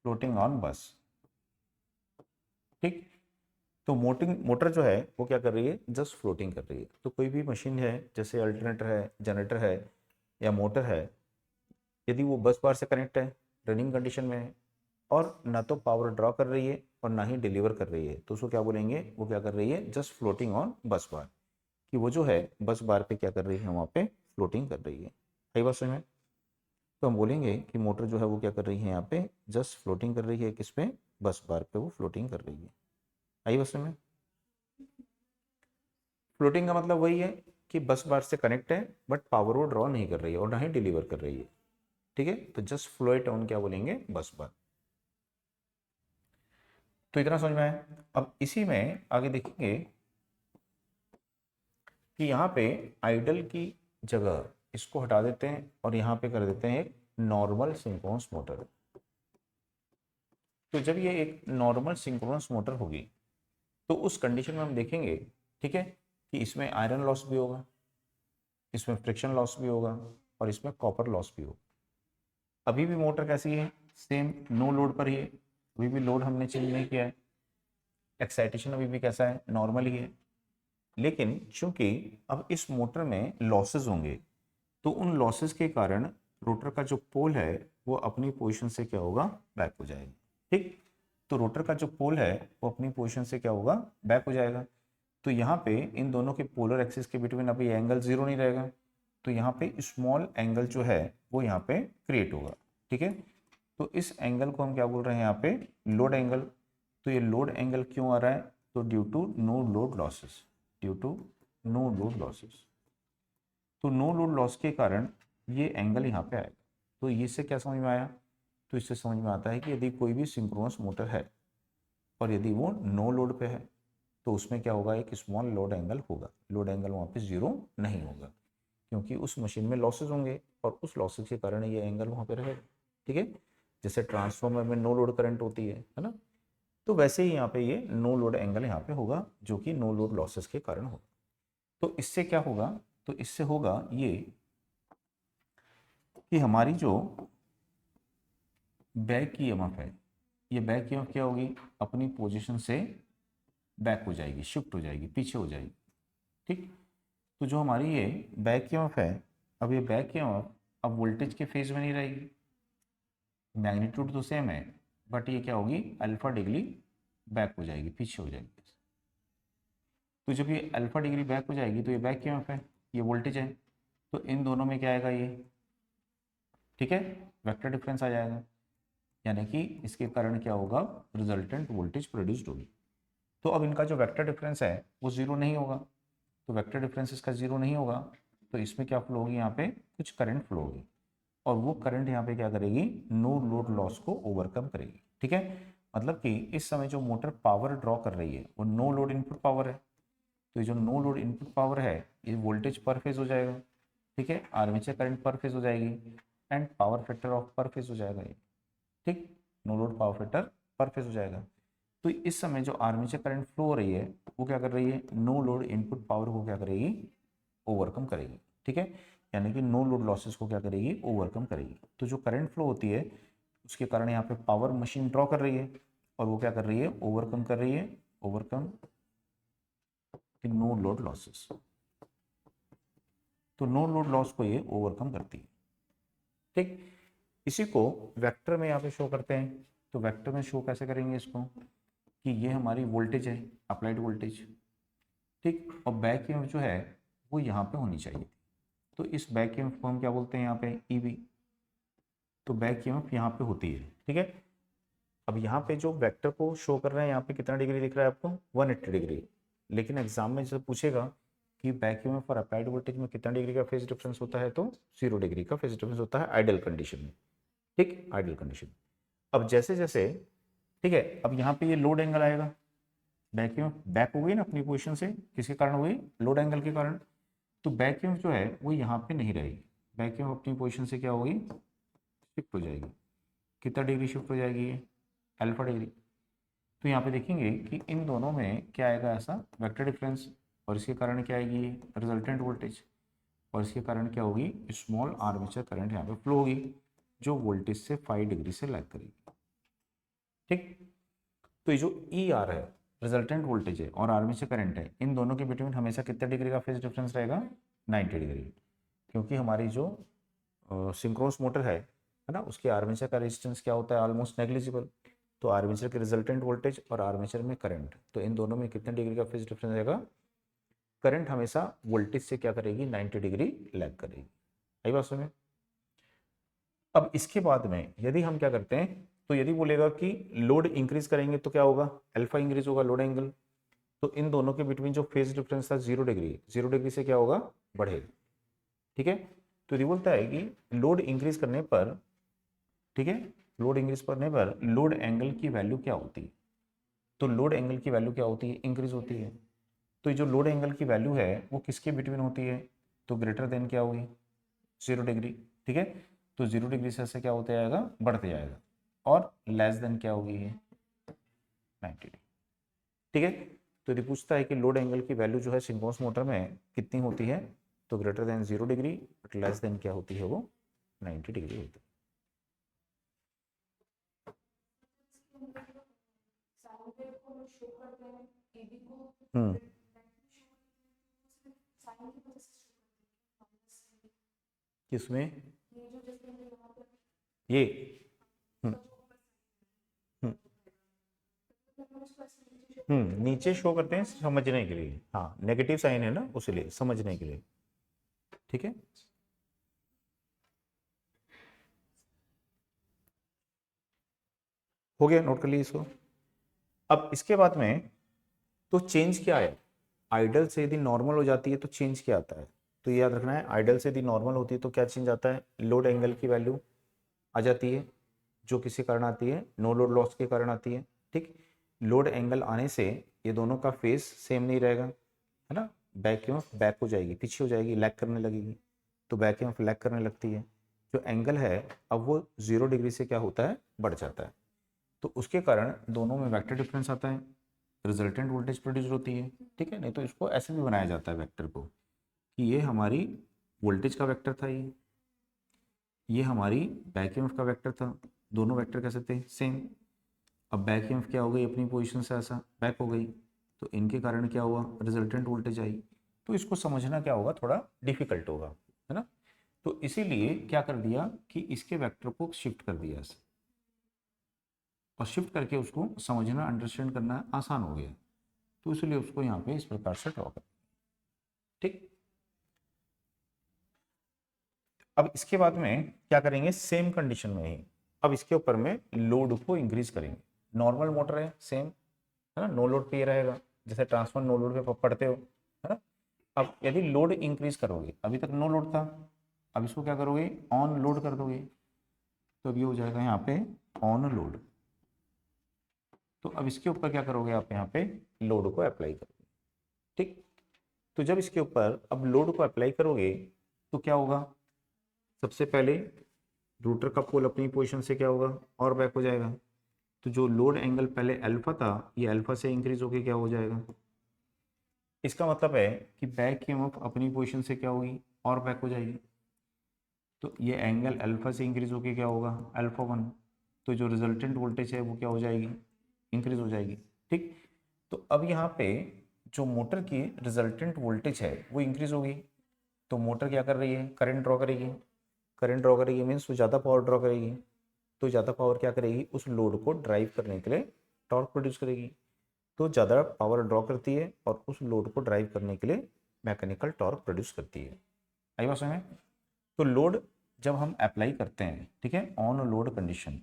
फ्लोटिंग ऑन बस। ठीक, तो मोटर जो है वो क्या कर रही है, जस्ट फ्लोटिंग कर रही है। तो कोई भी मशीन है जैसे अल्टरनेटर है, जनरेटर है या मोटर है, यदि वो बस बार से कनेक्ट है, रनिंग कंडीशन में है, और ना तो पावर ड्रॉ कर रही है और ना ही डिलीवर कर रही है, तो उसको क्या बोलेंगे, वो क्या कर रही है, जस्ट फ्लोटिंग ऑन बस बार। कि वो जो है बस बार पे क्या कर रही है, वहाँ पे फ्लोटिंग कर रही है। सही बात समझ में। तो हम बोलेंगे कि मोटर जो है वो क्या कर रही है, यहाँ पे जस्ट फ्लोटिंग कर रही है, किस पे, बस बार पे वो फ्लोटिंग कर रही है। आई बस में, फ्लोटिंग का मतलब वही है कि बस बार से कनेक्ट है बट पावर वो ड्रॉ नहीं कर रही है और ना ही डिलीवर कर रही है। ठीक है, तो जस्ट फ्लोट ऑन क्या बोलेंगे, बस बार। तो इतना समझ में आया। अब इसी में आगे देखेंगे कि यहाँ पे आइडल की जगह इसको हटा देते हैं और यहाँ पे कर देते हैं एक नॉर्मल सिंक्रोनस मोटर। तो जब ये एक नॉर्मल सिंक्रोनस मोटर होगी तो उस कंडीशन में हम देखेंगे, ठीक है, कि इसमें आयरन लॉस भी होगा, इसमें फ्रिक्शन लॉस भी होगा, और इसमें कॉपर लॉस भी होगा। अभी भी मोटर कैसी है, सेम नो लोड पर ही है, अभी भी लोड हमने चेंज नहीं किया है, एक्साइटेशन अभी भी कैसा है, नॉर्मल ही है। लेकिन चूंकि अब इस मोटर में लॉसेस होंगे तो उन लॉसेस के कारण रोटर का जो पोल है वो अपनी पोजीशन से क्या होगा, बैक हो जाएगा। ठीक, तो रोटर का जो पोल है वो अपनी पोजीशन से क्या होगा, बैक हो जाएगा। तो यहाँ पे इन दोनों के पोलर एक्सिस के बिटवीन अभी एंगल 0 नहीं रहेगा, तो यहाँ पे स्मॉल एंगल जो है वो यहाँ पे क्रिएट होगा। ठीक है, तो इस एंगल को हम क्या बोल रहे हैं, यहाँ पे लोड एंगल। तो ये लोड एंगल क्यों आ रहा है, तो due to no load losses, due to no load losses. तो नो लोड लॉस के कारण ये एंगल यहाँ पे आएगा। तो इससे क्या समझ में आया, तो इससे समझ में आता है कि यदि कोई भी सिंक्रोनस मोटर है और यदि वो नो लोड पे है तो उसमें क्या होगा, एक स्मॉल लोड एंगल होगा। लोड एंगल वहाँ पे 0 नहीं होगा क्योंकि उस मशीन में लॉसेज होंगे और उस लॉसेज के कारण ये एंगल वहाँ पे रहेगा। ठीक है, जैसे ट्रांसफार्मर में नो लोड करंट होती है ना, तो वैसे ही यहाँ पे ये नो लोड एंगल यहाँ पे होगा जो कि नो लोड लॉसेस के कारण होगा। तो इससे क्या होगा, तो इससे होगा ये कि हमारी जो बैक ईएमएफ है, ये बैक ईएमएफ क्या होगी, अपनी पोजीशन से बैक हो जाएगी, शिफ्ट हो जाएगी, पीछे हो जाएगी। ठीक, तो जो हमारी ये बैक ईएमएफ है, अब ये बैक ईएमएफ अब वोल्टेज के फेज में नहीं रहेगी, मैग्नीट्यूड तो सेम है, बट ये क्या होगी, अल्फा डिग्री बैक हो जाएगी, पीछे हो जाएगी। तो जब ये अल्फा डिग्री बैक हो जाएगी तो ये बैक ईएमएफ है, ये वोल्टेज है, तो इन दोनों में क्या आएगा ये, ठीक है, वेक्टर डिफरेंस आ जाएगा, यानी कि इसके कारण क्या होगा, रिजल्टेंट वोल्टेज प्रोड्यूस्ड होगी। तो अब इनका जो वेक्टर डिफरेंस है वो जीरो नहीं होगा, तो वेक्टर डिफरेंस इसका जीरो नहीं होगा, तो इसमें क्या फ्लो होगी, यहाँ पे कुछ करंट फ्लो होगी, और वो करंट यहाँ पे क्या करेगी, नो लोड लॉस को ओवरकम करेगी, ठीक है। मतलब कि इस समय जो मोटर पावर ड्रॉ कर रही है वो नो लोड इनपुट पावर है, तो ये जो नो लोड इनपुट पावर है ये वोल्टेज पर फेज हो जाएगा, ठीक है, आर्मेचर करंट पर फेज हो जाएगी, एंड पावर फैक्टर ऑफ पर फेज हो जाएगा ये, ठीक, नो लोड पावर फैक्टर पर फेज हो जाएगा। तो इस समय जो आर्मेचर करंट फ्लो हो रही है वो क्या कर रही है, नो लोड इनपुट पावर को क्या करेगी, ओवरकम करेगी, ठीक है, यानी कि नो लोड लॉसेस को क्या करेगी, ओवरकम करेगी। तो जो करंट फ्लो होती है उसके कारण यहाँ पे पावर मशीन ड्रॉ कर रही है, और वो क्या कर रही है, ओवरकम कर रही है, ओवरकम नो लोड लॉसेस, तो नो लोड लॉस को ये ओवरकम करती है, ठीक। इसी को वेक्टर में यहाँ पे शो करते हैं, तो वेक्टर में शो कैसे करेंगे इसको, कि ये हमारी वोल्टेज है, अप्लाइड वोल्टेज, ठीक, और बैक ईएमएफ जो है वो यहाँ पे होनी चाहिए, तो इस बैक ईएमएफ को हम क्या बोलते हैं यहाँ पे, ईबी, तो बैक ईएमएफ यहाँ पे होती है, ठीक है। अब यहाँ पे जो वेक्टर को शो कर रहे हैं यहाँ पे कितना डिग्री दिख रहा है आपको, 180 डिग्री, लेकिन एग्जाम में जब पूछेगा कि बैक ईएमएफ और अप्लाइड वोल्टेज में कितना डिग्री का फेज डिफरेंस होता है, तो 0 डिग्री का फेज डिफरेंस होता है आइडियल कंडीशन में, ठीक, आइडियल कंडीशन। अब जैसे जैसे, ठीक है, अब यहाँ पे ये लोड एंगल आएगा, बैक ईएमएफ बैक हो गई ना अपनी पोजीशन से, किसके कारण हुई, लोड एंगल के कारण, तो बैक ईएमएफ जो है वो यहाँ पे नहीं रहेगी, बैक ईएमएफ अपनी पोजीशन से क्या होगी, शिफ्ट हो जाएगी, कितना डिग्री शिफ्ट हो जाएगी ये, अल्फा डिग्री। तो यहाँ पे देखेंगे कि इन दोनों में क्या आएगा, ऐसा वेक्टर डिफरेंस, और इसके कारण क्या आएगी, रिजल्टेंट वोल्टेज, और इसके कारण क्या होगी, स्मॉल आर्मेचर करंट यहाँ पे फ्लो होगी जो वोल्टेज से 5 डिग्री से लैग करेगी, ठीक। तो ये जो ई आर है, रिजल्टेंट वोल्टेज है, और आर्मेचर करंट है, इन दोनों के बिटवीन हमेशा कितने डिग्री का फेज डिफरेंस रहेगा, 90 डिग्री, क्योंकि हमारी जो सिंक्रोनस मोटर है ना, उसके आर्मेचर का रेजिस्टेंस क्या होता है, ऑलमोस्ट नेग्लिजिबल, तो आर्मेचर के रिजल्टेंट वोल्टेज और आर्मेचर में करंट, तो इन दोनों में कितने डिग्री का फेज डिफरेंस रहेगा, करंट हमेशा वोल्टेज से क्या करेगी, 90 डिग्री लैग करेगी, आई बात समझ में। अब इसके बाद में यदि हम क्या करते हैं, तो यदि बोलेगा कि लोड इंक्रीज करेंगे तो क्या होगा, अल्फा इंक्रीज होगा, लोड एंगल, तो इन दोनों के बिटवीन जो फेज डिफरेंस था 0 डिग्री, 0 डिग्री से क्या होगा, बढ़ेगा, ठीक है। तो ये बोलता है कि लोड इंक्रीज करने पर, ठीक है, लोड इंक्रीज करने पर लोड एंगल की वैल्यू क्या होती है, तो लोड एंगल की वैल्यू क्या होती है, इंक्रीज होती है, तो ये जो लोड एंगल की वैल्यू है वो किसके बिटवीन होती है, तो ग्रेटर देन क्या होगी, 0 डिग्री, ठीक है, तो 0 डिग्री से ऐसे क्या होते जाएगा, बढ़ते जाएगा, और लेस देन क्या होगी ये, 90 डिग्री, ठीक है। तो यदि पूछता है कि लोड एंगल की वैल्यू जो है सिंक्रोनस मोटर में कितनी होती है, तो greater than 0 degree, but less than क्या होती है, वो 90 डिग्री होती है। हम्म, किसमें, ये, हम्म, नीचे शो करते हैं समझने के लिए, हाँ नेगेटिव साइन है ना, उसलिए समझने के लिए, ठीक है। हो गया, नोट कर लिए इसको। अब इसके बाद में तो चेंज क्या है, आइडल से यदि नॉर्मल हो जाती है तो चेंज क्या आता है, तो ये याद रखना है, आइडल से यदि नॉर्मल होती है तो क्या चेंज आता है, लोड एंगल की वैल्यू आ जाती है, जो किसी कारण आती है, नो लोड लॉस के कारण आती है, ठीक। लोड एंगल आने से ये दोनों का फेस सेम नहीं रहेगा, है ना, बैक ईएमएफ बैक हो जाएगी, पीछे हो जाएगी, लैग करने लगेगी, तो बैक ईएमएफ लैग करने लगती है, जो एंगल है अब वो 0 डिग्री से क्या होता है, बढ़ जाता है, तो उसके कारण दोनों में वेक्टर डिफरेंस आता है, रिजल्टेंट वोल्टेज प्रोड्यूस होती है, ठीक है। नहीं तो इसको ऐसे भी बनाया जाता है वेक्टर को, कि ये हमारी वोल्टेज का वेक्टर था, ये हमारी बैक ईएमएफ का वेक्टर था, दोनों वेक्टर कैसे थे, सेम। अब बैक ईएमएफ क्या हो गई, अपनी पोजीशन से ऐसा बैक हो गई, तो इनके कारण क्या हुआ, रिजल्टेंट वोल्टेज आई, तो इसको समझना क्या होगा, थोड़ा डिफिकल्ट होगा, है ना। तो इसीलिए क्या कर दिया कि इसके वेक्टर को शिफ्ट कर दिया ऐसे, और शिफ्ट करके उसको समझना अंडरस्टैंड करना आसान हो गया। तो इसलिए उसको यहाँ पे इस प्रकार से ड्रॉ कर, ठीक। अब इसके बाद में क्या करेंगे, सेम कंडीशन में ही अब इसके ऊपर में लोड को इंक्रीज करेंगे। नॉर्मल मोटर है सेम, है ना, नो लोड पे ये रहेगा, जैसे ट्रांसफर नो लोड पे पढ़ते हो, है ना। अब यदि लोड इंक्रीज करोगे, अभी तक नो लोड था, अब इसको क्या करोगे, ऑन लोड कर दोगे, तो अब ये हो जाएगा यहाँ पे ऑन लोड। तो अब इसके ऊपर क्या करोगे, आप यहाँ पे लोड को अप्लाई करोगे, ठीक। तो जब इसके ऊपर अब लोड को अप्लाई करोगे तो क्या होगा, सबसे पहले रूटर का पोल अपनी पोजीशन से क्या होगा, और बैक हो जाएगा। तो जो लोड एंगल पहले अल्फा था, ये अल्फा से इंक्रीज होके क्या हो जाएगा, इसका मतलब है कि बैक ईएमएफ अपनी पोजीशन से क्या होगी, और बैक हो जाएगी। तो ये एंगल अल्फा से इंक्रीज होके क्या होगा, अल्फा 1। तो जो रिजल्टेंट वोल्टेज है वो क्या हो जाएगी, इंक्रीज हो जाएगी, ठीक। तो अब यहाँ पे जो मोटर की रिजल्टेंट वोल्टेज है वो इंक्रीज होगी, तो मोटर क्या कर रही है, करंट ड्रॉ करेगी। करंट ड्रॉ करेगी मीन्स वो ज़्यादा पावर ड्रॉ करेगी, तो ज़्यादा पावर क्या करेगी, उस लोड को ड्राइव करने के लिए टॉर्क प्रोड्यूस करेगी। तो ज़्यादा पावर ड्रॉ करती है और उस लोड को ड्राइव करने के लिए मैकेनिकल टॉर्क प्रोड्यूस करती है। आई बात समझ में। तो लोड जब हम अप्लाई करते हैं, ठीक है, ऑन लोड कंडीशन,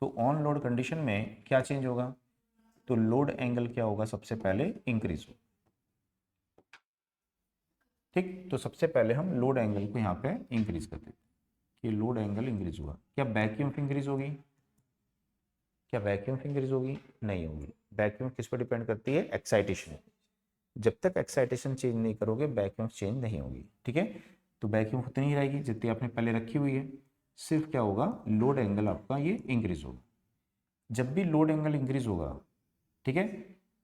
तो ऑन लोड कंडीशन में क्या चेंज होगा, तो लोड एंगल क्या होगा, सबसे पहले इंक्रीज हो, ठीक। तो सबसे पहले हम लोड एंगल को यहाँ पे इंक्रीज कर देते हैं कि लोड एंगल इंक्रीज हुआ। क्या वैक्यूम इंक्रीज होगी, क्या वैक्यूम इंक्रीज होगी, नहीं होगी। वैक्यूम किस पर डिपेंड करती है, एक्साइटेशन। जब तक एक्साइटेशन चेंज नहीं करोगे वैक्यूम चेंज नहीं होगी, ठीक है। तो वैक्यूम उतनी ही रहेगी जितनी आपने पहले रखी हुई है, सिर्फ क्या होगा, लोड एंगल आपका ये इंक्रीज होगा। जब भी लोड एंगल इंक्रीज होगा, ठीक है,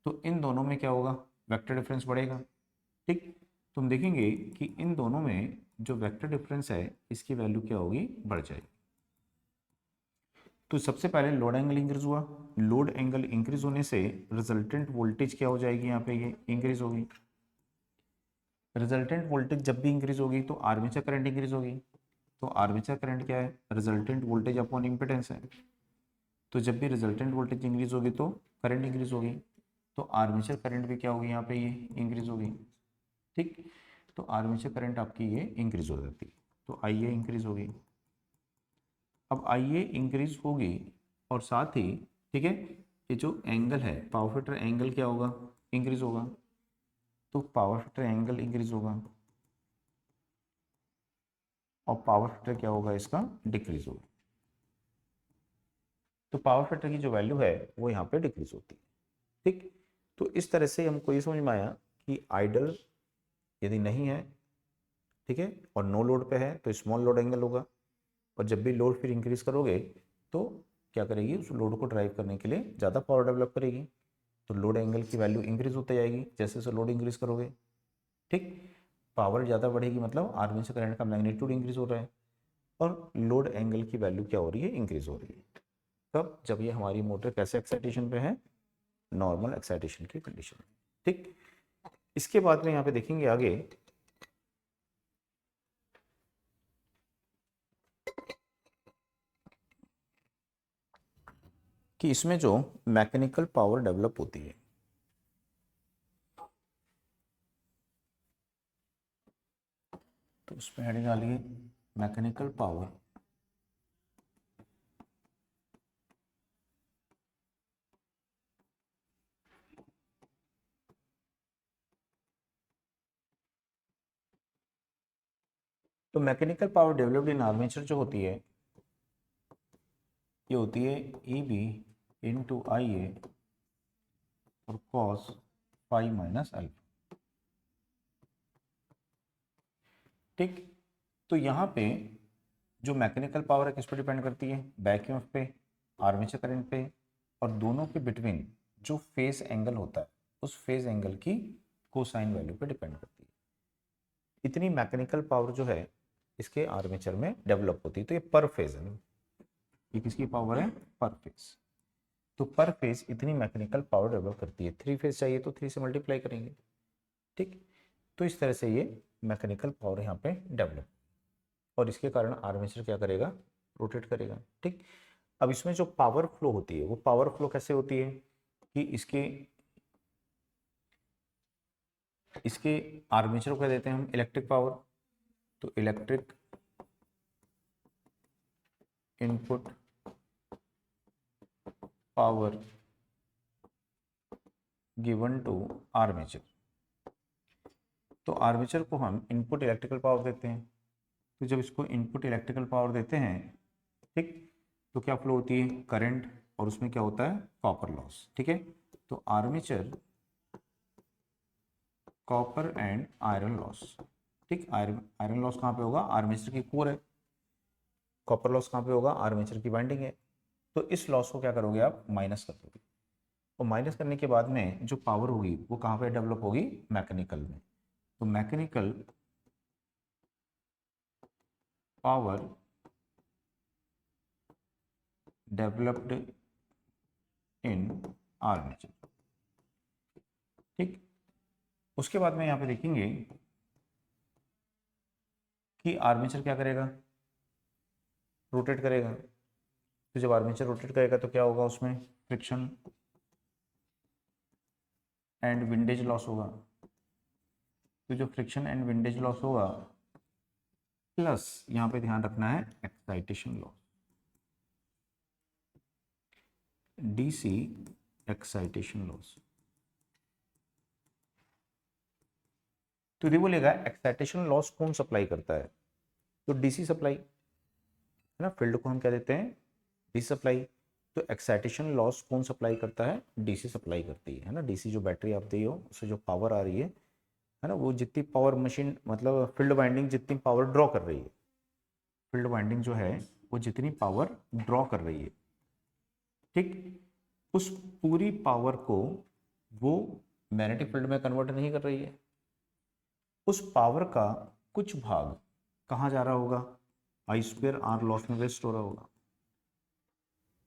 तो इन दोनों में क्या होगा, वेक्टर डिफरेंस बढ़ेगा, ठीक। तुम देखेंगे कि इन दोनों में जो वेक्टर डिफरेंस है इसकी वैल्यू क्या होगी, बढ़ जाएगी। तो सबसे पहले लोड एंगल इंक्रीज हुआ, लोड एंगल इंक्रीज होने से रिजल्टेंट वोल्टेज क्या हो जाएगी, यहाँ पे ये इंक्रीज होगी। रिजल्टेंट वोल्टेज जब भी इंक्रीज होगी तो आर्मेचर करंट इंक्रीज होगी। तो आर्मेचर करंट क्या है, रिजल्टेंट वोल्टेज अपॉन इम्पिडेंस है। तो जब भी रिजल्टेंट वोल्टेज इंक्रीज होगी तो करंट इंक्रीज होगी, तो आर्मेचर करंट भी क्या होगी, यहाँ पे ये इंक्रीज होगी, ठीक। तो आर्मेचर करंट आपकी ये इंक्रीज हो जाती है, तो आईए इंक्रीज होगी। अब आईए इंक्रीज होगी और साथ ही, ठीक है, ये जो एंगल है पावर फैक्टर एंगल क्या होगा, इंक्रीज होगा। तो पावर फैक्टर एंगल इंक्रीज होगा और पावर फैक्टर क्या होगा, इसका डिक्रीज होगा। तो पावर फैक्टर की जो वैल्यू है वो यहाँ पे डिक्रीज होती है, ठीक। तो इस तरह से हमको ये समझ में आया कि आइडल यदि नहीं है, ठीक है, और नो लोड पे है तो स्मॉल लोड एंगल होगा, और जब भी लोड फिर इंक्रीज करोगे तो क्या करेगी, उस लोड को ड्राइव करने के लिए ज़्यादा पावर डेवलप करेगी, तो लोड एंगल की वैल्यू इंक्रीज होती जाएगी जैसे जैसे लोड इंक्रीज करोगे, ठीक। पावर ज़्यादा बढ़ेगी मतलब आर्मेचर करंट का मैग्नीट्यूड इंक्रीज हो रहा है और लोड एंगल की वैल्यू क्या हो रही है, इंक्रीज हो रही है। कब, जब ये हमारी मोटर कैसे एक्साइटेशन पे है, नॉर्मल एक्साइटेशन की कंडीशन, ठीक। इसके बाद में यहाँ पे देखेंगे आगे कि इसमें जो मैकेनिकल पावर डेवलप होती है, तो उसमें हेडिंग डालिए मैकेनिकल पावर। तो mechanical power developed in armature जो होती है, ये होती है ई बी इंटू आई ए और कॉस फाई माइनस अल्फा, ठीक। तो यहाँ पे जो मैकेनिकल पावर है किस पर डिपेंड करती है, बैक ईएमएफ पे, आर्मेचर करंट पे, और दोनों के बिटवीन जो फेज एंगल होता है उस फेज एंगल की कोसाइन वैल्यू पे डिपेंड करती है। इतनी मैकेनिकल पावर जो है इसके आर्मेचर में डेवलप होती है, तो ये पर फेज है, ये किसकी पावर है, पर फेज। तो पर फेज इतनी मैकेनिकल पावर डेवलप करती है, 3 फेज चाहिए तो 3 से मल्टीप्लाई करेंगे, ठीक। तो इस तरह से ये मैकेनिकल पावर यहाँ पे डेवलप, और इसके कारण आर्मेचर क्या करेगा, रोटेट करेगा, ठीक। अब इसमें जो पावर फ्लो होती है वो पावर फ्लो कैसे होती है कि इसके इसके आर्मेचर को क्या देते हैं हम, इलेक्ट्रिक पावर। तो electric input power given to armature. तो आर्मेचर को हम इनपुट इलेक्ट्रिकल पावर देते हैं। तो जब इसको इनपुट इलेक्ट्रिकल पावर देते हैं, ठीक, तो क्या फ्लो होती है, करंट, और उसमें क्या होता है, कॉपर लॉस। ठीक है, तो armature copper and iron loss. ठीक, आयरन लॉस कहाँ पे होगा, आर्मेचर की कोर है। कॉपर लॉस कहाँ पे होगा, आर्मेचर की वाइंडिंग है। तो इस लॉस को क्या करोगे आप, माइनस कर दोगे। और माइनस करने के बाद में जो पावर होगी वो कहाँ पे डेवलप होगी, मैकेनिकल में। तो mechanical power developed in armature. ठीक, उसके बाद में यहाँ पे देखेंगे कि आर्मेचर क्या करेगा, रोटेट करेगा। तो जब आर्मेचर रोटेट करेगा तो क्या होगा, उसमें फ्रिक्शन एंड विंडेज लॉस होगा। तो जो फ्रिक्शन एंड विंडेज लॉस होगा, प्लस यहाँ पे ध्यान रखना है excitation loss, DC excitation loss. तो ये बोलेगा एक्साइटेशन लॉस कौन सप्लाई करता है, तो डीसी सप्लाई है ना, फील्ड को हम क्या देते हैं, डीसी सप्लाई। तो एक्साइटेशन लॉस कौन सप्लाई करता है, डीसी सप्लाई करती है ना। डीसी जो बैटरी आप दी हो उससे जो पावर आ रही है ना, वो जितनी पावर मशीन मतलब फील्ड वाइंडिंग जितनी पावर ड्रॉ कर रही है, फील्ड वाइंडिंग जो है वो जितनी पावर ड्रॉ कर रही है, ठीक, उस पूरी पावर को वो मैग्नेटिक फील्ड में कन्वर्ट नहीं कर रही है। उस पावर का कुछ भाग कहाँ जा रहा होगा, आई स्क्वायर आर लॉस में वेस्ट हो रहा होगा।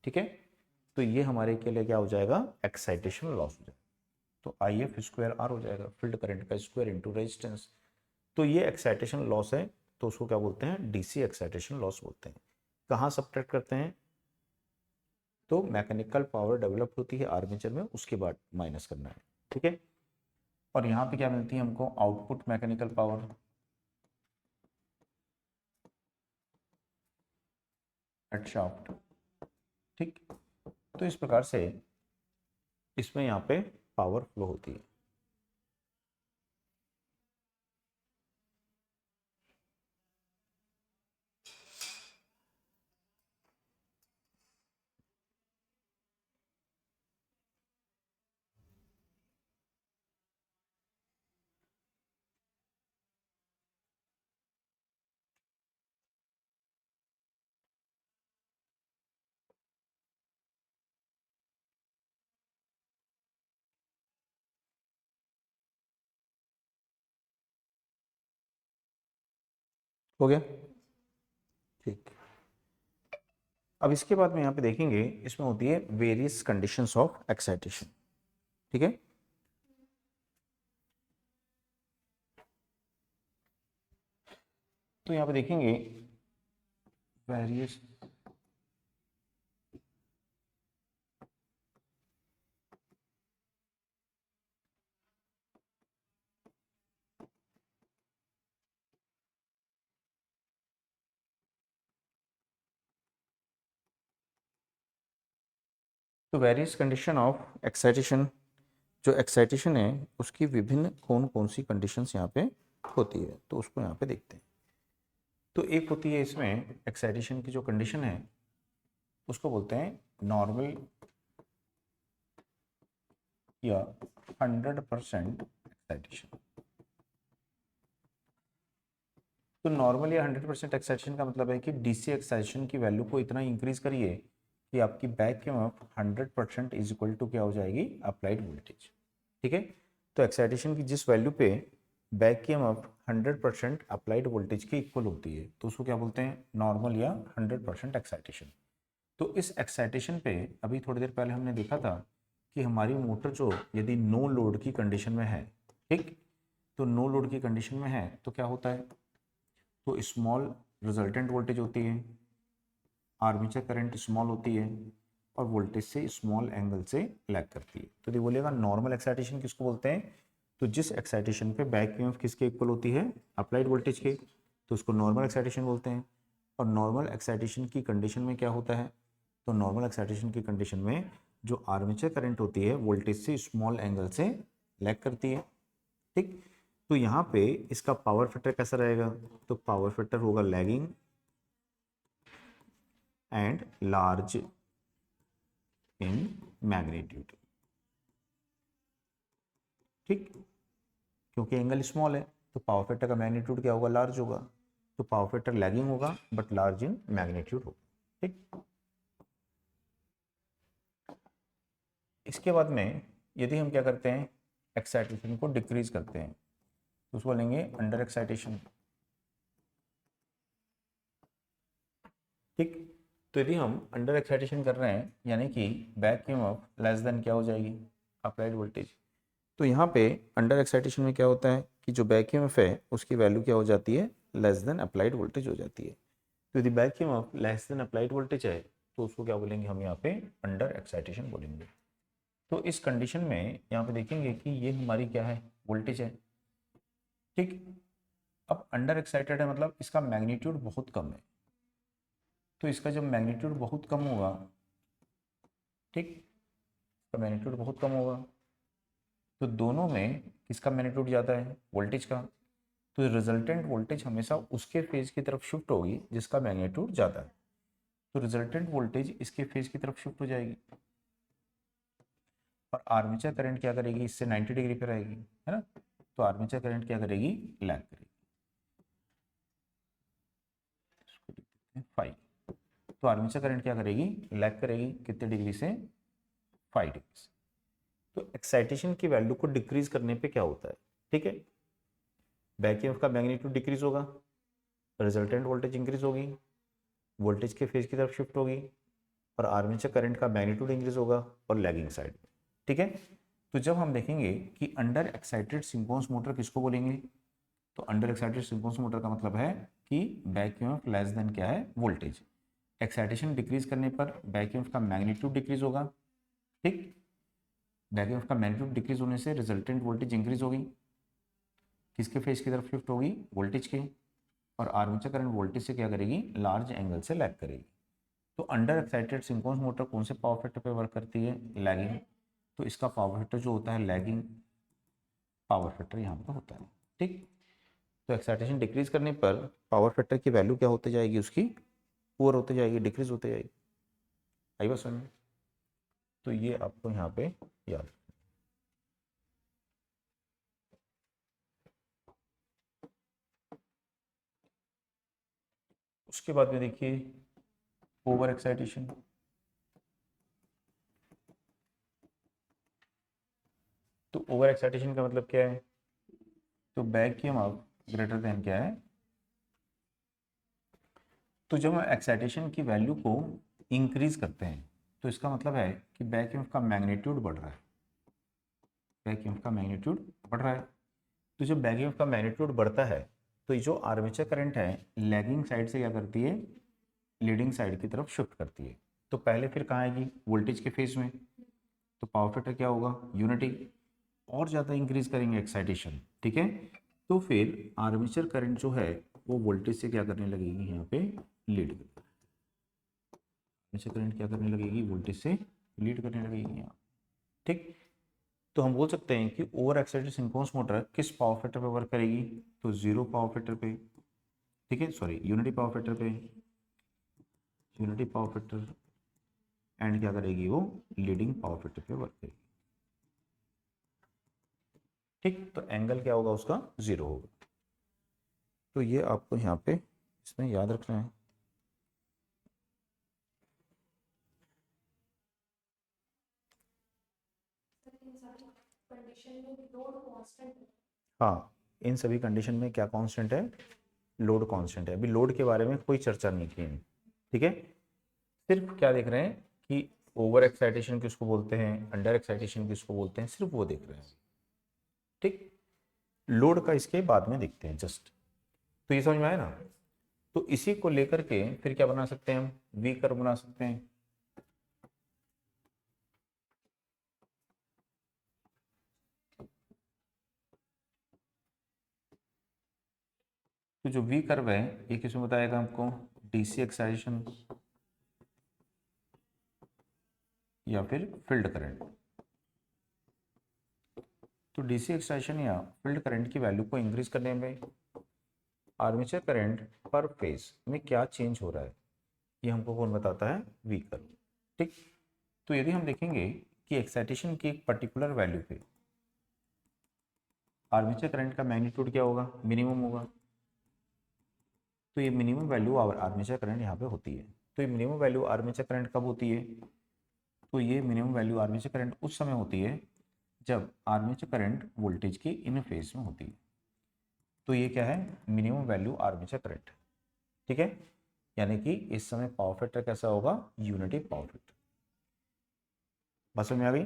ठीक है, तो ये हमारे के लिए क्या हो जाएगा, एक्साइटेशन लॉस हो जाएगा। तो आई एफ स्क्वायर आर हो जाएगा, फील्ड करंट का स्क्वायर इनटू रेजिस्टेंस। तो ये एक्साइटेशन लॉस है, तो उसको क्या बोलते हैं, डीसी एक्साइटेशन लॉस बोलते हैं। कहाँ सब्ट्रैक्ट करते हैं, तो मैकेनिकल पावर डेवलप होती है आर्मेचर में, उसके बाद माइनस करना है। ठीक है, और यहाँ पे क्या मिलती है हमको, output mechanical power at shaft. ठीक, तो इस प्रकार से इसमें यहाँ पे पावर फ्लो होती है। हो गया, ठीक। अब इसके बाद में यहाँ पे देखेंगे, इसमें होती है वेरियस कंडीशंस ऑफ एक्साइटेशन। ठीक है, तो यहाँ पे देखेंगे वेरियस तो वेरियस कंडीशन ऑफ एक्साइटेशन, जो एक्साइटेशन है उसकी विभिन्न कौन कौन सी कंडीशंस यहाँ पे होती है, तो उसको यहाँ पे देखते हैं। तो एक होती है इसमें एक्साइटेशन की जो कंडीशन है उसको बोलते हैं नॉर्मल या 100% एक्साइटेशन। तो नॉर्मल या 100% एक्साइटेशन का मतलब है कि डीसी एक्साइटेशन की वैल्यू को इतना इंक्रीज करिए कि आपकी back EMF 100% is equal to क्या हो जाएगी, अप्लाइड वोल्टेज। ठीक है, तो एक्साइटेशन की जिस वैल्यू पे बैक ईएमएफ 100% अप्लाइड वोल्टेज के इक्वल होती है तो उसको क्या बोलते हैं, नॉर्मल या 100% एक्साइटेशन। तो इस एक्साइटेशन पे अभी थोड़ी देर पहले हमने देखा था कि हमारी मोटर जो यदि नो लोड की कंडीशन में है, ठीक, तो नो लोड की कंडीशन में है तो क्या होता है, तो स्मॉल रिजल्टेंट वोल्टेज होती है, आर्मेचर करंट स्मॉल होती है और वोल्टेज से स्मॉल एंगल से लैग करती है। तो ये बोलिएगा नॉर्मल एक्साइटेशन किसको बोलते हैं, तो जिस एक्साइटेशन पे बैक ईएमएफ किसके इक्वल होती है, अप्लाइड वोल्टेज के, तो उसको नॉर्मल एक्साइटेशन बोलते हैं। और नॉर्मल एक्साइटेशन की कंडीशन में क्या होता है, तो नॉर्मल एक्साइटेशन की कंडीशन में जो आर्मेचर करंट होती है वोल्टेज से स्मॉल एंगल से लैग करती है। ठीक, तो यहाँ पे इसका पावर फैक्टर कैसा रहेगा, तो पावर फैक्टर होगा lagging and large in magnitude. ठीक, क्योंकि एंगल स्मॉल है तो पावर फैक्टर का मैग्नीट्यूड क्या होगा, लार्ज होगा। तो पावर फैक्टर लैगिंग होगा बट लार्ज इन मैग्नीट्यूड होगा। ठीक, इसके बाद में यदि हम क्या करते हैं, एक्साइटेशन को डिक्रीज करते हैं तो उसको लेंगे अंडर एक्साइटेशन। ठीक, तो यदि हम अंडर एक्साइटेशन कर रहे हैं यानी कि बैक ईएमएफ लेस देन क्या हो जाएगी, अप्लाइड वोल्टेज। तो यहाँ पे अंडर एक्साइटेशन में क्या होता है कि जो बैक ईएमएफ है उसकी वैल्यू क्या हो जाती है, लेस देन अप्लाइड वोल्टेज हो जाती है। तो यदि back EMF less than applied voltage है तो उसको क्या बोलेंगे हम यहाँ पे, अंडर एक्साइटेशन बोलेंगे। तो इस कंडीशन में यहाँ पे देखेंगे कि ये हमारी क्या है, वोल्टेज है। ठीक, अब अंडर एक्साइटेड है मतलब इसका मैग्नीट्यूड बहुत कम है। तो इसका जब मैग्नीट्यूड बहुत कम होगा, ठीक, इसका मैग्नीट्यूड बहुत कम होगा तो दोनों में किसका मैग्नीट्यूड ज़्यादा है, वोल्टेज का। तो रिजल्टेंट वोल्टेज हमेशा उसके फेज की तरफ शिफ्ट होगी जिसका मैग्नीट्यूड ज़्यादा है। तो रिजल्टेंट वोल्टेज इसके फेज की तरफ शिफ्ट हो जाएगी और आर्मेचर करंट क्या करेगी, इससे 90 डिग्री पर रहेगी, है ना। तो आर्मेचर करंट क्या करेगी, लैग करेगी। इसको लिख देते हैं 5। तो आर्मेचर करंट क्या करेगी, लैग करेगी, कितने डिग्री से, 5 डिग्री से। तो एक्साइटेशन की वैल्यू को डिक्रीज करने पे क्या होता है, ठीक है, बैक ईएमएफ का मैग्नीट्यूड डिक्रीज होगा, रिजल्टेंट वोल्टेज इंक्रीज होगी, वोल्टेज के फेज की तरफ शिफ्ट होगी और आर्मेचर करंट का मैग्नीट्यूड इंक्रीज होगा और लैगिंग साइड। ठीक है, तो जब हम देखेंगे कि अंडर एक्साइटेड सिंक्रोनस मोटर किसको बोलेंगे, तो अंडर एक्साइटेड सिंक्रोनस मोटर का मतलब है कि बैक ईएमएफ लेस देन क्या है, वोल्टेज। एक्साइटेशन डिक्रीज करने पर बैक ईएमएफ का मैग्नीट्यूड डिक्रीज होगा। ठीक, बैक ईएमएफ का मैग्नीट्यूड डिक्रीज होने से रिजल्टेंट वोल्टेज इंक्रीज होगी, किसके फेज की तरफ शिफ्ट होगी, वोल्टेज के, और आर्मेचर करंट वोल्टेज से क्या करेगी, लार्ज एंगल से लैग करेगी। तो अंडर एक्साइटेड सिंक्रोनस मोटर कौन से पावर फैक्टर पे वर्क करती है, लैगिंग। तो इसका पावर फैक्टर जो होता है लैगिंग पावर फैक्टर यहाँ पर होता है। ठीक, तो एक्साइटेशन डिक्रीज करने पर पावर फैक्टर की वैल्यू क्या होती जाएगी, उसकी पुअर होती जाएगी, डिक्रीज होती जाएगी। आई बात समझ में। तो ये आपको यहाँ पे याद। उसके बाद में देखिए ओवर एक्साइटेशन। तो ओवर एक्साइटेशन का मतलब क्या है, तो बैक ईएमएफ ग्रेटर देन क्या है, तो जब हम एक्साइटेशन की वैल्यू को इंक्रीज करते हैं तो इसका मतलब है कि बैक ईएमएफ का मैग्नीट्यूड बढ़ रहा है, बैक ईएमएफ का मैग्नीट्यूड बढ़ रहा है। तो जब बैक ईएमएफ का मैग्नीट्यूड बढ़ता है तो ये जो आर्मेचर करंट है लैगिंग साइड से क्या करती है, लीडिंग साइड की तरफ शिफ्ट करती है। तो पहले फिर कहाँ आएगी, वोल्टेज के फेज में। तो पावर फैक्टर क्या होगा, यूनिटी। और ज़्यादा इंक्रीज करेंगे एक्साइटेशन, ठीक है, तो फिर आर्मेचर करंट जो है वो वोल्टेज से क्या करने लगेगी, यहाँ पे लीड। आर्मेचर करंट क्या करने लगेगी, वोल्टेज से लीड करने लगेगी यहाँ। ठीक, तो हम बोल सकते हैं कि ओवर एक्साइटेड सिंक्रोनस मोटर किस पावर फैक्टर पे वर्क करेगी, तो जीरो पावर फैक्टर पे। ठीक है, सॉरी यूनिटी पावर फैक्टर पे, यूनिटी पावर फैक्टर। एंड क्या करेगी वो, लीडिंग पावर फैक्टर पे वर्क करेगी। ठीक, तो एंगल क्या होगा उसका, जीरो होगा। तो ये आपको यहाँ पे इसमें याद रखना है। हाँ, इन सभी कंडीशन में क्या कांस्टेंट है, लोड कांस्टेंट है। अभी लोड के बारे में कोई चर्चा नहीं की है, ठीक है, सिर्फ क्या देख रहे हैं कि ओवर एक्साइटेशन किसको बोलते हैं, अंडर एक्साइटेशन किसको बोलते हैं, सिर्फ वो देख रहे हैं। ठीक, लोड का इसके बाद में देखते हैं जस्ट। तो ये समझ में आया ना। तो इसी को लेकर के फिर क्या बना सकते हैं हम, वी कर्व बना सकते हैं। तो जो वी कर्व है ये किसमें बताएगा हमको, डीसी एक्साइटेशन या फिर फील्ड करंट। तो डीसी एक्साइटेशन या फील्ड करंट की वैल्यू को इंक्रीज करने में आर्मेचर करंट पर फेज में क्या चेंज हो रहा है, ये हमको कौन बताता है, वी कर्व। ठीक, तो यदि हम देखेंगे कि एक्साइटेशन की एक पर्टिकुलर वैल्यू पे आर्मेचर करंट का मैग्नीट्यूड क्या होगा, मिनिमम होगा, तो ये मिनिमम वैल्यू आर्मेचर करंट यहाँ पे होती है। तो ये मिनिमम वैल्यू आर्मेचर करंट कब होती है, तो ये मिनिमम वैल्यू आर्मेचर करंट उस समय होती है जब आर्मेचर करंट वोल्टेज की इन फेज में होती है। तो ये क्या है, मिनिमम वैल्यू आर्मेचर करंट। ठीक है, यानी कि इस समय पावर फैक्टर कैसा होगा, यूनिटी पावर फैक्टर। बात समझ में आ गई।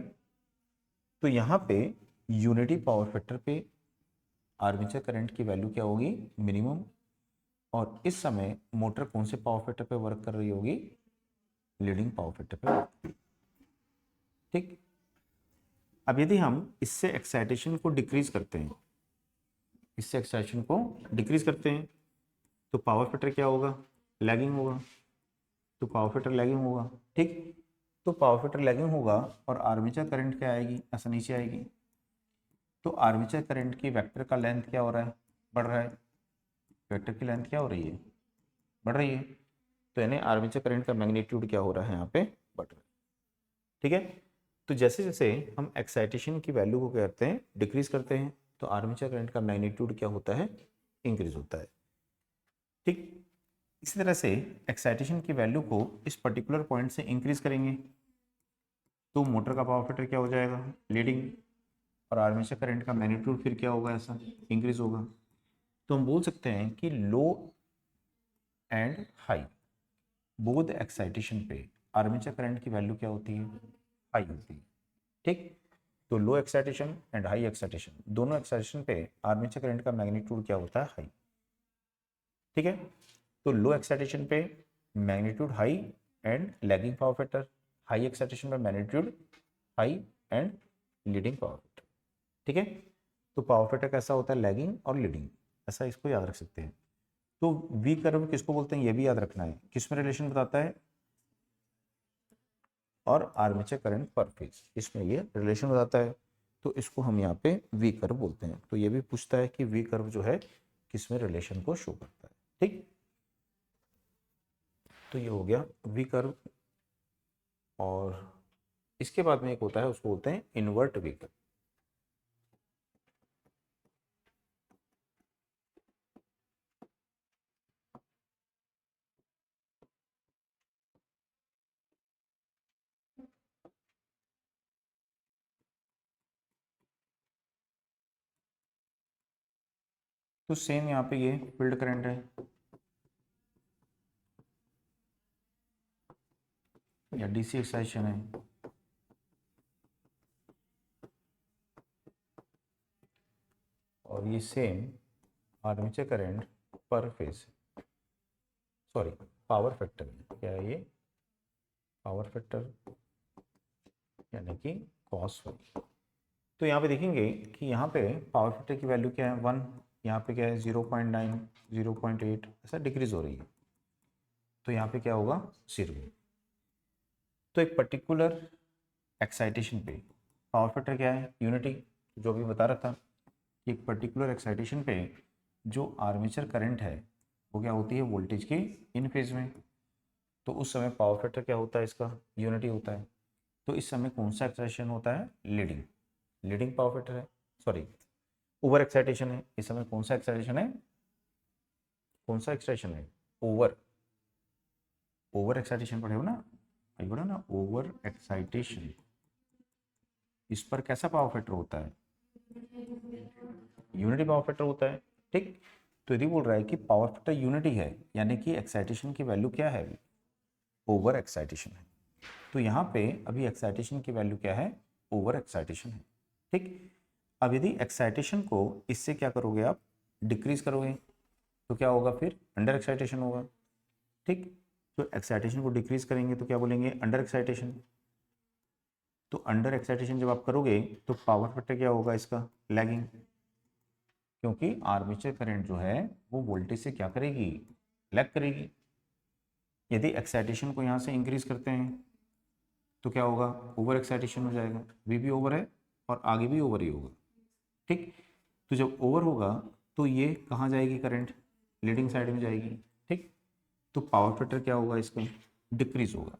तो यहाँ पे यूनिटी पावर फैक्टर पे आर्मेचर करंट की वैल्यू क्या होगी, मिनिमम, और इस समय मोटर कौन से पावर फैक्टर पे वर्क कर रही होगी, लीडिंग पावर फैक्टर पे। ठीक, अब यदि हम इससे एक्साइटेशन को डिक्रीज करते हैं, इससे एक्साइटेशन को डिक्रीज करते हैं, तो पावर फैक्टर क्या होगा, लैगिंग होगा। तो पावर फैक्टर लैगिंग होगा। ठीक, तो पावर फैक्टर लैगिंग होगा और आर्मेचर करंट क्या आएगी, ऐसा नीचे आएगी। तो आर्मेचर करंट की वेक्टर का लेंथ क्या हो रहा है, बढ़ रहा है। वेक्टर की लेंथ क्या हो रही है, बढ़ रही है। तो यानी आर्मेचर करंट का मैग्नीट्यूड क्या हो रहा है, यहाँ पे बढ़ रहा है। ठीक है, तो जैसे जैसे हम एक्साइटेशन की वैल्यू को क्या करते हैं, डिक्रीज करते हैं, तो आर्मेचर करंट का मैग्नीट्यूड क्या होता है, इंक्रीज होता है। ठीक, इसी तरह से एक्साइटेशन की वैल्यू को इस पर्टिकुलर पॉइंट से इंक्रीज करेंगे तो मोटर का पावर फैक्टर क्या हो जाएगा, लीडिंग, और आर्मेचर करंट का मैग्नीट्यूड फिर क्या होगा, ऐसा इंक्रीज होगा। तो हम बोल सकते हैं कि low and high both excitation पे आर्मेचर करंट की वैल्यू क्या होती है, हाई होती है। ठीक, तो low excitation and high excitation, दोनों एक्साइटेशन पे आर्मेचर करंट का मैग्नीट्यूड क्या होता है, हाई। ठीक है, तो लो एक्साइटेशन पे magnitude high and lagging power factor, high excitation पे magnitude high and leading power factor. ठीक है, तो पावर फैक्टर कैसा होता है, लैगिंग और लीडिंग, ऐसा इसको याद रख सकते हैं। तो वी कर्व किसको बोलते हैं, ये भी याद रखना है, किसमें रिलेशन बताता है, और आर्मेचर करंट पर फेज, इसमें ये रिलेशन बताता है। तो इसको हम यहाँ पे वी कर्व बोलते हैं। तो ये भी पूछता है कि वी कर्व जो है किसमें रिलेशन को शो करता है। ठीक, तो ये हो गया वी कर्व। और इसके बाद में एक होता है, उसको बोलते हैं इन्वर्ट वी कर्व। तो सेम यहाँ पे ये फील्ड करंट है या डीसी एक्साइटेशन है, और ये सेम आर्मेचर करंट पर फेज, सॉरी पावर फैक्टर है। क्या है ये, पावर फैक्टर, यानी कि कॉस वाई। तो यहाँ पे देखेंगे कि यहाँ पे पावर फैक्टर की वैल्यू क्या है, 1, यहाँ पे क्या है 0.9, 0.8, ऐसा डिक्रीज हो रही है। तो यहाँ पे क्या होगा, 0। तो एक पर्टिकुलर एक्साइटेशन पे पावर फैक्टर क्या है, यूनिटी, जो अभी बता रहा था कि एक पर्टिकुलर एक्साइटेशन पे जो आर्मेचर करंट है वो क्या होती है, वोल्टेज की इन फेज में। तो उस समय पावर फैक्टर क्या होता है, इसका यूनिटी होता है। तो इस समय कौन सा एक्साइटेशन होता है, लीडिंग, लीडिंग पावर फैक्टर है, सॉरी ओवर एक्साइटेशन है। इस समय कौन सा एक्साइटेशन है, कौन सा एक्साइटेशन है, ओवर, ओवर एक्साइटेशन पढ़े हो ना, ये पढ़ा ना, ओवर एक्साइटेशन। इस पर कैसा पावर फैक्टर होता है, यूनिटी पावर फैक्टर होता है। ठीक, तो यदि बोल रहा है कि पावर फैक्टर यूनिटी है, यानी कि एक्साइटेशन की वैल्यू क्या है, ओवर एक्साइटेशन है। तो यहाँ पे अभी एक्साइटेशन की वैल्यू क्या है, ओवर एक्साइटेशन है। ठीक, अब यदि एक्साइटेशन को इससे क्या करोगे आप, डिक्रीज करोगे, तो क्या होगा, फिर अंडर एक्साइटेशन होगा। ठीक, तो एक्साइटेशन को डिक्रीज करेंगे तो क्या बोलेंगे, अंडर एक्साइटेशन। तो अंडर एक्साइटेशन जब आप करोगे तो पावर फैक्टर क्या होगा इसका, लैगिंग, क्योंकि आर्मेचर करंट जो है वो वोल्टेज से क्या करेगी, लैग करेगी। यदि एक्साइटेशन को यहाँ से इंक्रीज करते हैं तो क्या होगा, ओवर एक्साइटेशन हो जाएगा, वी भी ओवर है और आगे भी ओवर ही होगा। ठीक, तो जब ओवर होगा तो ये कहाँ जाएगी करंट, लीडिंग साइड में जाएगी। ठीक, तो पावर फैक्टर क्या होगा इसका, डिक्रीज होगा।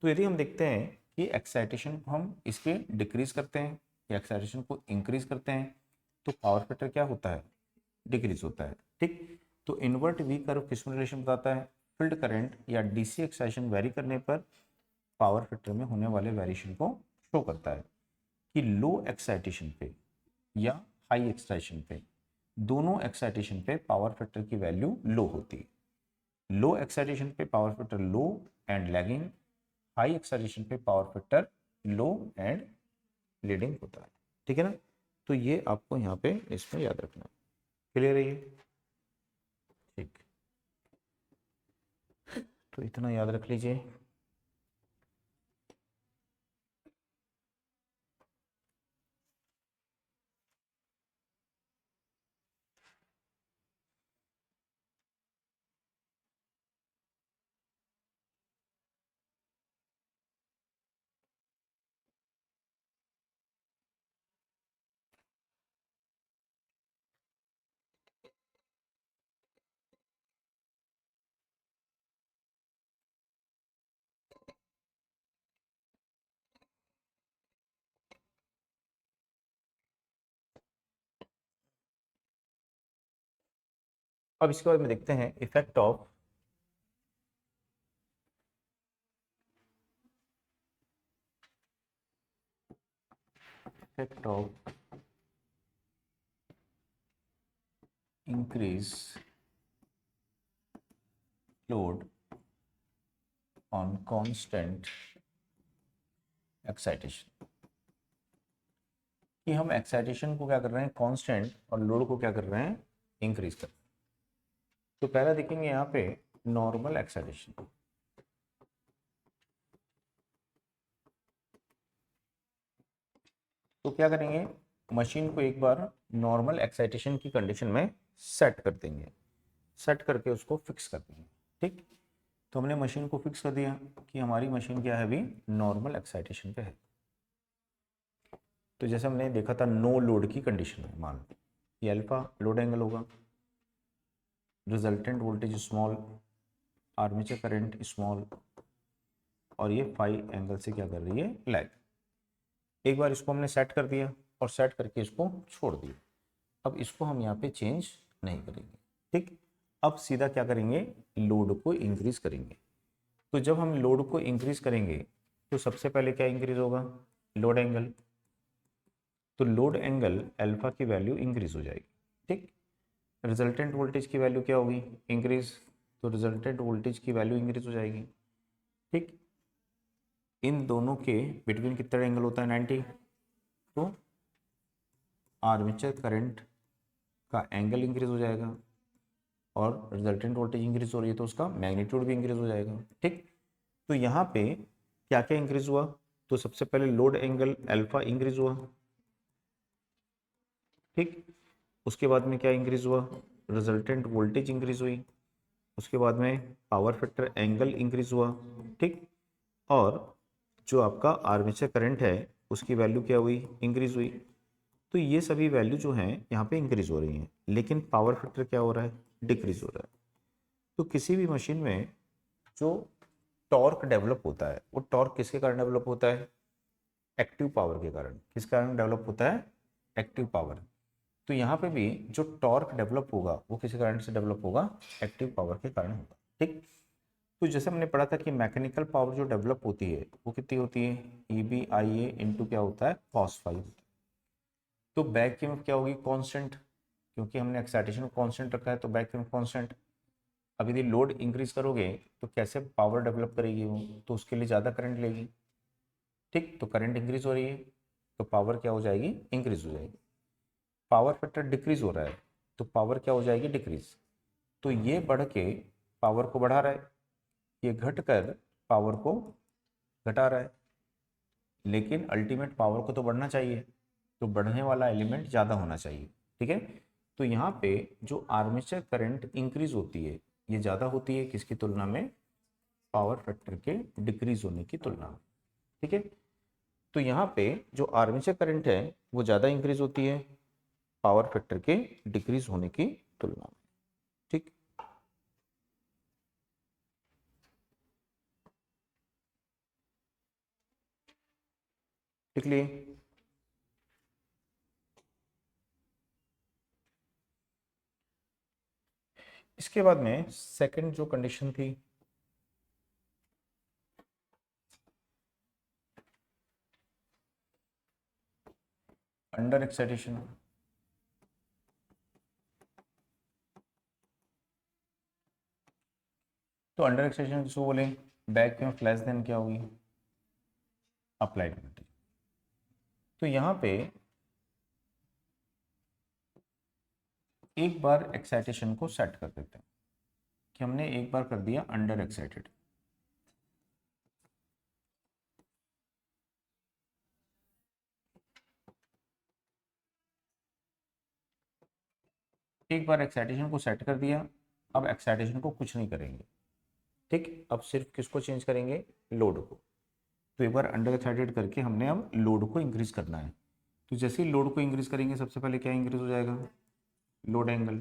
तो यदि हम देखते हैं कि एक्साइटेशन को हम इसके डिक्रीज करते हैं या एक्साइटेशन को इंक्रीज करते हैं तो पावर फैक्टर क्या होता है, डिक्रीज होता है। ठीक, तो इन्वर्ट वी कर्व किस में रिलेशन बताता है, फील्ड करंट या डीसी एक्साइटेशन वेरी करने पर पावर फैक्टर में होने वाले वेरिएशन को शो करता है कि लो एक्साइटेशन पे या हाई एक्साइटेशन पे, दोनों एक्साइटेशन पे पावर फैक्टर की वैल्यू लो होती है। लो एक्साइटेशन पे power factor low and lagging, high excitation पे power factor low and leading होता है। ठीक है ना, तो ये आपको यहाँ पे इसमें याद रखना है। क्लियर है ये, ठीक, तो इतना याद रख लीजिए। अब इसके बाद में देखते हैं effect of increase load on constant excitation, कि हम एक्साइटेशन को क्या कर रहे हैं कांस्टेंट और लोड को क्या कर रहे हैं, इंक्रीज कर रहे हैं। तो पहला देखेंगे यहाँ पे नॉर्मल एक्साइटेशन। तो क्या करेंगे, मशीन को एक बार नॉर्मल एक्साइटेशन की कंडीशन में सेट कर देंगे, सेट करके उसको फिक्स कर देंगे। ठीक, तो हमने मशीन को फिक्स कर दिया कि हमारी मशीन क्या है, अभी नॉर्मल एक्साइटेशन पे है। तो जैसे हमने देखा था नो लोड की कंडीशन में, मान लो ये अल्फा लोड एंगल होगा, resultant voltage small, armature current small, और ये फाई एंगल से क्या कर रही है, लैग। एक बार इसको हमने सेट कर दिया और सेट करके इसको छोड़ दिया। अब इसको हम यहाँ पे चेंज नहीं करेंगे। ठीक, अब सीधा क्या करेंगे, लोड को इंक्रीज करेंगे। तो जब हम लोड को इंक्रीज करेंगे तो सबसे पहले क्या इंक्रीज होगा, लोड एंगल। तो लोड एंगल अल्फा की वैल्यू इंक्रीज हो जाएगी। ठीक, रिजल्टेंट वोल्टेज की वैल्यू क्या होगी, इंक्रीज, तो रिजल्टेंट वोल्टेज की वैल्यू इंक्रीज हो जाएगी। ठीक, इन दोनों के बिटवीन कितना एंगल होता है, 90। तो आर्मेचर करंट का एंगल इंक्रीज हो जाएगा और रिजल्टेंट वोल्टेज इंक्रीज हो रही है तो उसका मैग्नीट्यूड भी इंक्रीज हो जाएगा। ठीक, तो यहाँ पे क्या क्या इंक्रीज हुआ, तो सबसे पहले लोड एंगल अल्फा इंक्रीज हुआ। ठीक, उसके बाद में क्या इंक्रीज हुआ, रिजल्टेंट वोल्टेज इंक्रीज हुई। उसके बाद में पावर फैक्टर एंगल इंक्रीज हुआ। ठीक, और जो आपका आर्मेचर करंट है उसकी वैल्यू क्या हुई, इंक्रीज हुई। तो ये सभी वैल्यू जो हैं यहाँ पे इंक्रीज हो रही हैं, लेकिन पावर फैक्टर क्या हो रहा है, डिक्रीज हो रहा है। तो किसी भी मशीन में जो टॉर्क डेवलप होता है वो टॉर्क किसके कारण डेवलप होता है, एक्टिव पावर के कारण। किस कारण डेवलप होता है, एक्टिव पावर। तो यहाँ पे भी जो टॉर्क डेवलप होगा वो किस कारण से डेवलप होगा, एक्टिव पावर के कारण होगा। ठीक, तो जैसे हमने पढ़ा था कि मैकेनिकल पावर जो डेवलप होती है वो कितनी होती है, E B I A into क्या होता है, कॉस फाई होता है। तो बैक ईएमएफ क्या होगी, कांस्टेंट, क्योंकि हमने एक्साइटेशन को कांस्टेंट रखा है तो बैक ईएमएफ कांस्टेंट। अब यदि लोड इंक्रीज करोगे तो कैसे पावर डेवलप करेगी वो, तो उसके लिए ज़्यादा करंट लेगी। ठीक, तो करंट इंक्रीज हो रही है तो पावर क्या हो जाएगी, इंक्रीज हो जाएगी। पावर फैक्टर डिक्रीज हो रहा है तो पावर क्या हो जाएगी, डिक्रीज। तो ये बढ़ के पावर को बढ़ा रहा है, ये घट कर पावर को घटा रहा है, लेकिन अल्टीमेट पावर को तो बढ़ना चाहिए, तो बढ़ने वाला एलिमेंट ज़्यादा होना चाहिए। ठीक है, तो यहाँ पे जो आर्मेचर करंट इंक्रीज होती है ये ज़्यादा होती है किसकी तुलना में, पावर फैक्टर के डिक्रीज होने की तुलना में। ठीक है, तो यहाँ पे जो आर्मेचर करंट है वो ज़्यादा इंक्रीज होती है पावर फैक्टर के डिक्रीज होने की तुलना में। ठीक, क्लियर। इसके बाद में सेकंड जो कंडीशन थी, अंडर एक्साइटेशन। तो अंडर एक्साइटेशन किसको बोले, बैक ईएमएफ लेस देन क्या होगी, अप्लाइड वोल्टेज। तो यहाँ पे एक बार एक्साइटेशन को सेट कर देते हैं कि हमने एक बार कर दिया अंडर एक्साइटेड। एक बार एक्साइटेशन को सेट कर दिया, अब एक्साइटेशन को कुछ नहीं करेंगे। ठीक, अब सिर्फ किसको चेंज करेंगे, लोड को। तो एक बार अंडर एक्साइटेड करके हमने अब लोड को इंक्रीज करना है। तो जैसे ही लोड को इंक्रीज करेंगे सबसे पहले क्या इंक्रीज हो जाएगा, लोड एंगल।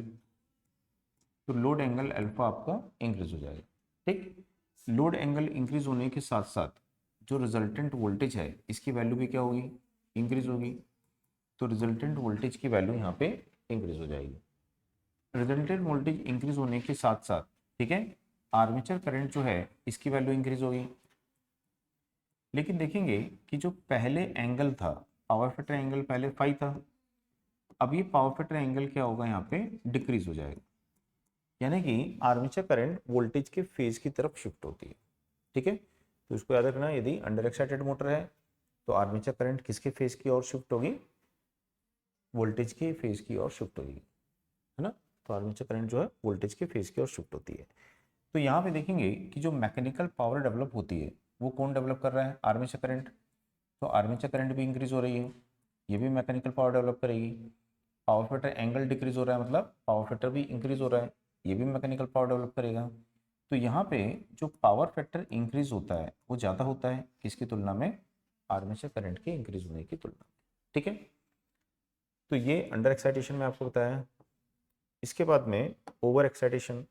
तो लोड एंगल अल्फा आपका इंक्रीज हो जाएगा। ठीक, लोड एंगल इंक्रीज होने के साथ साथ जो रिजल्टेंट वोल्टेज है इसकी वैल्यू भी क्या होगी, इंक्रीज होगी। तो रिजल्टेंट वोल्टेज की वैल्यू यहाँ पे इंक्रीज हो जाएगी। रिजल्टेंट वोल्टेज इंक्रीज होने के साथ साथ, ठीक है, आर्मेचर करंट जो है इसकी वैल्यू इंक्रीज होगी। लेकिन देखेंगे कि जो पहले एंगल था, पावर फैक्टर एंगल पहले फाई था, अब ये पावर फैक्टर एंगल क्या होगा यहाँ पे डिक्रीज हो जाएगा। यानी कि आर्मेचर करंट वोल्टेज के फेज की तरफ शिफ्ट होती है। ठीक है, तो इसको याद रखना, यदि अंडर एक्साइटेड मोटर है तो आर्मेचर करंट किसके फेज की ओर शिफ्ट होगी, वोल्टेज के फेज की ओर शिफ्ट होगी, है ना। तो आर्मेचर करंट जो है वोल्टेज के फेज की ओर शिफ्ट होती है। तो यहाँ पे देखेंगे कि जो मैकेनिकल पावर डेवलप होती है वो कौन डेवलप कर रहा है, आर्मेचर करंट। तो आर्मेचर करंट भी इंक्रीज हो रही है, ये भी मैकेनिकल पावर डेवलप करेगी। पावर फैक्टर एंगल डिक्रीज हो रहा है, मतलब पावर फैक्टर भी इंक्रीज हो रहा है, ये भी मैकेनिकल पावर डेवलप करेगा। तो यहाँ पे जो पावर फैक्टर इंक्रीज होता है वो ज़्यादा होता है किसकी तुलना में, आर्मेचर करंट के इंक्रीज होने की तुलना में। ठीक है, तो ये अंडर एक्साइटेशन में आपको बताया। इसके बाद में ओवर एक्साइटेशन।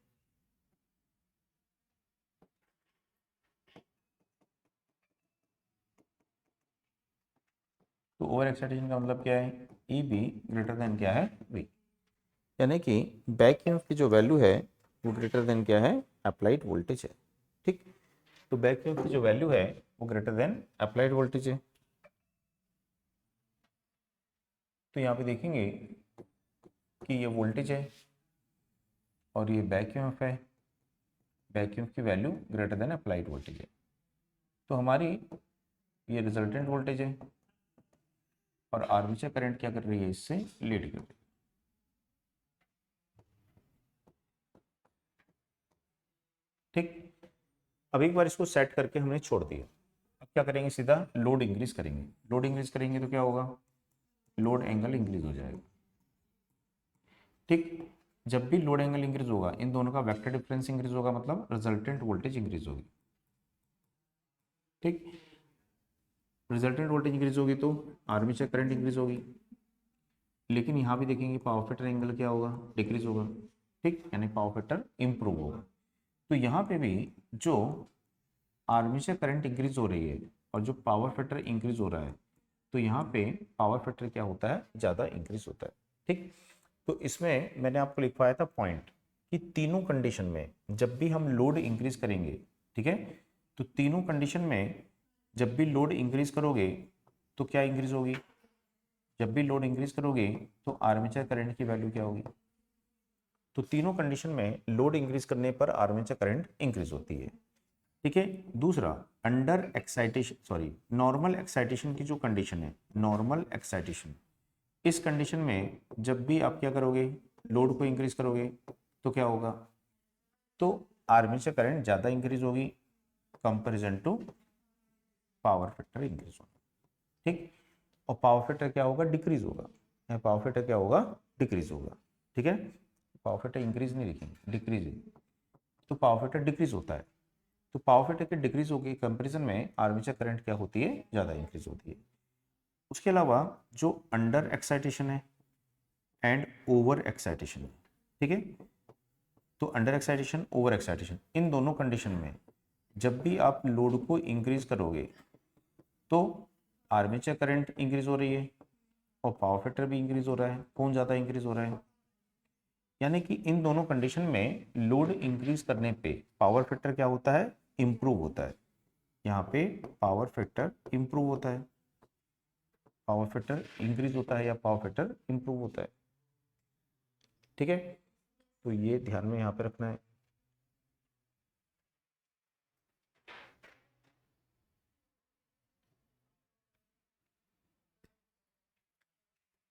तो ओवर एक्साइटेशन का मतलब क्या है, ई बी ग्रेटर देन क्या है, वी। यानी कि बैक ईएमएफ की जो वैल्यू है वो ग्रेटर देन क्या है, अप्लाइड वोल्टेज है। ठीक, तो बैक ईएमएफ की जो वैल्यू है वो ग्रेटर देन अप्लाइड वोल्टेज है। तो यहाँ पे देखेंगे कि ये वोल्टेज है और ये बैक ईएमएफ है, बैक ईएमएफ की value greater than applied voltage है। तो हमारी ये रिजल्टेंट वोल्टेज है और आर्मेचर करंट क्या कर रही है, इससे लीड कर रही है। ठीक, अब एक बार इसको सेट करके हमने छोड़ दिया, अब क्या करेंगे, सीधा लोड इंक्रीज करेंगे। लोड इंक्रीज करेंगे तो क्या होगा, लोड एंगल इंक्रीज हो जाएगा। ठीक, जब भी लोड एंगल इंक्रीज होगा इन दोनों का वेक्टर डिफरेंस इंक्रीज होगा, मतलब रिजल्टेंट वोल्टेज इंक्रीज होगी। ठीक, रिजल्टेंट वोल्टेज इंक्रीज होगी तो आर्मेचर करंट इंक्रीज होगी। लेकिन यहाँ भी देखेंगे पावर फैक्टर एंगल क्या होगा, डिक्रीज होगा। ठीक, यानी पावर फैक्टर इंप्रूव होगा। तो यहाँ पे भी जो आर्मेचर करंट इंक्रीज हो रही है और जो पावर फैक्टर इंक्रीज हो रहा है, तो यहाँ पे पावर फैक्टर क्या होता है, ज़्यादा इंक्रीज होता है। ठीक, तो इसमें मैंने आपको लिखवाया था पॉइंट कि तीनों कंडीशन में जब भी हम लोड इंक्रीज करेंगे, ठीक है, तो तीनों कंडीशन में जब भी लोड इंक्रीज करोगे तो क्या इंक्रीज होगी, जब भी लोड इंक्रीज करोगे तो आर्मेचर करंट की वैल्यू क्या होगी। तो तीनों कंडीशन में लोड इंक्रीज करने पर आर्मेचर करंट इंक्रीज होती है। ठीक है, दूसरा under excitation, sorry normal excitation की जो कंडीशन है, नॉर्मल एक्साइटेशन, इस कंडीशन में जब भी आप क्या करोगे, लोड को इंक्रीज करोगे तो क्या होगा, तो आर्मेचर करंट ज़्यादा इंक्रीज होगी comparison to power factor increase होगा। ठीक, और पावर फैक्टर क्या होगा, डिक्रीज होगा, पावर फैक्टर क्या होगा, डिक्रीज होगा। ठीक है, पावर फैक्टर इंक्रीज नहीं लिखेंगे, डिक्रीज है, तो पावर फैक्टर डिक्रीज होता है। तो पावर फैक्टर के डिक्रीज होगी कंपेरिजन में आर्मेचर करंट क्या होती है, ज़्यादा इंक्रीज होती है। उसके अलावा जो अंडर एक्साइटेशन है एंड ओवर एक्साइटेशन है, ठीक है, तो अंडर एक्साइटेशन ओवर एक्साइटेशन इन दोनों कंडीशन में जब भी आप लोड को इंक्रीज करोगे तो आर्मेचर करंट इंक्रीज हो रही है और पावर फैक्टर भी इंक्रीज हो रहा है। कौन ज़्यादा इंक्रीज हो रहा है, यानी कि इन दोनों कंडीशन में लोड इंक्रीज करने पे पावर फैक्टर क्या होता है, इंप्रूव होता है। यहाँ पे पावर फैक्टर इंप्रूव होता है, पावर फैक्टर इंक्रीज होता है या पावर फैक्टर इंप्रूव होता है। ठीक है, तो ये ध्यान में यहाँ पे रखना है।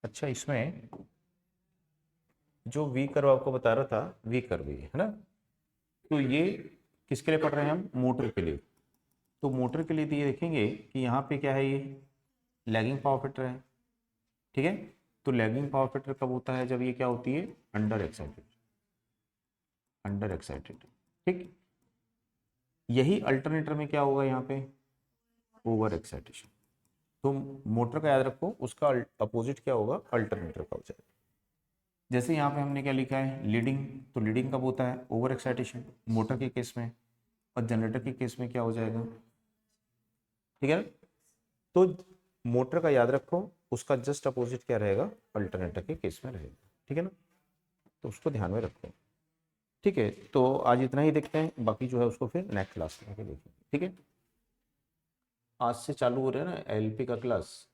अच्छा, इसमें जो वी कर्व आपको बता रहा था, वी कर्व ये है ना, तो ये किसके लिए पढ़ रहे हैं हम, मोटर के लिए। तो मोटर के लिए तो ये देखेंगे कि यहाँ पे क्या है, ये लैगिंग पावर फैक्टर है। ठीक है, तो लैगिंग पावर फैक्टर कब होता है, जब ये क्या होती है, अंडर एक्साइटेड, अंडर एक्साइटेड। ठीक, यही अल्टरनेटर में क्या होगा, यहाँ पे ओवर एक्साइटेशन। तो मोटर का याद रखो, उसका अपोजिट क्या होगा, अल्टरनेटर का हो जाएगा। जैसे यहाँ पे हमने क्या लिखा है, लीडिंग, तो लीडिंग कब होता है, ओवर एक्साइटेशन मोटर के केस में, और जनरेटर के केस में क्या हो जाएगा। ठीक है ना, तो मोटर का याद रखो, उसका जस्ट अपोजिट क्या रहेगा, अल्टरनेटर के केस में रहेगा। ठीक है ना, तो उसको ध्यान में रखो। ठीक है, तो आज इतना ही देखते हैं, बाकी जो है उसको फिर नेक्स्ट क्लास में देखेंगे। ठीक है, आज से चालू हो रहा है ना एलपी का क्लास,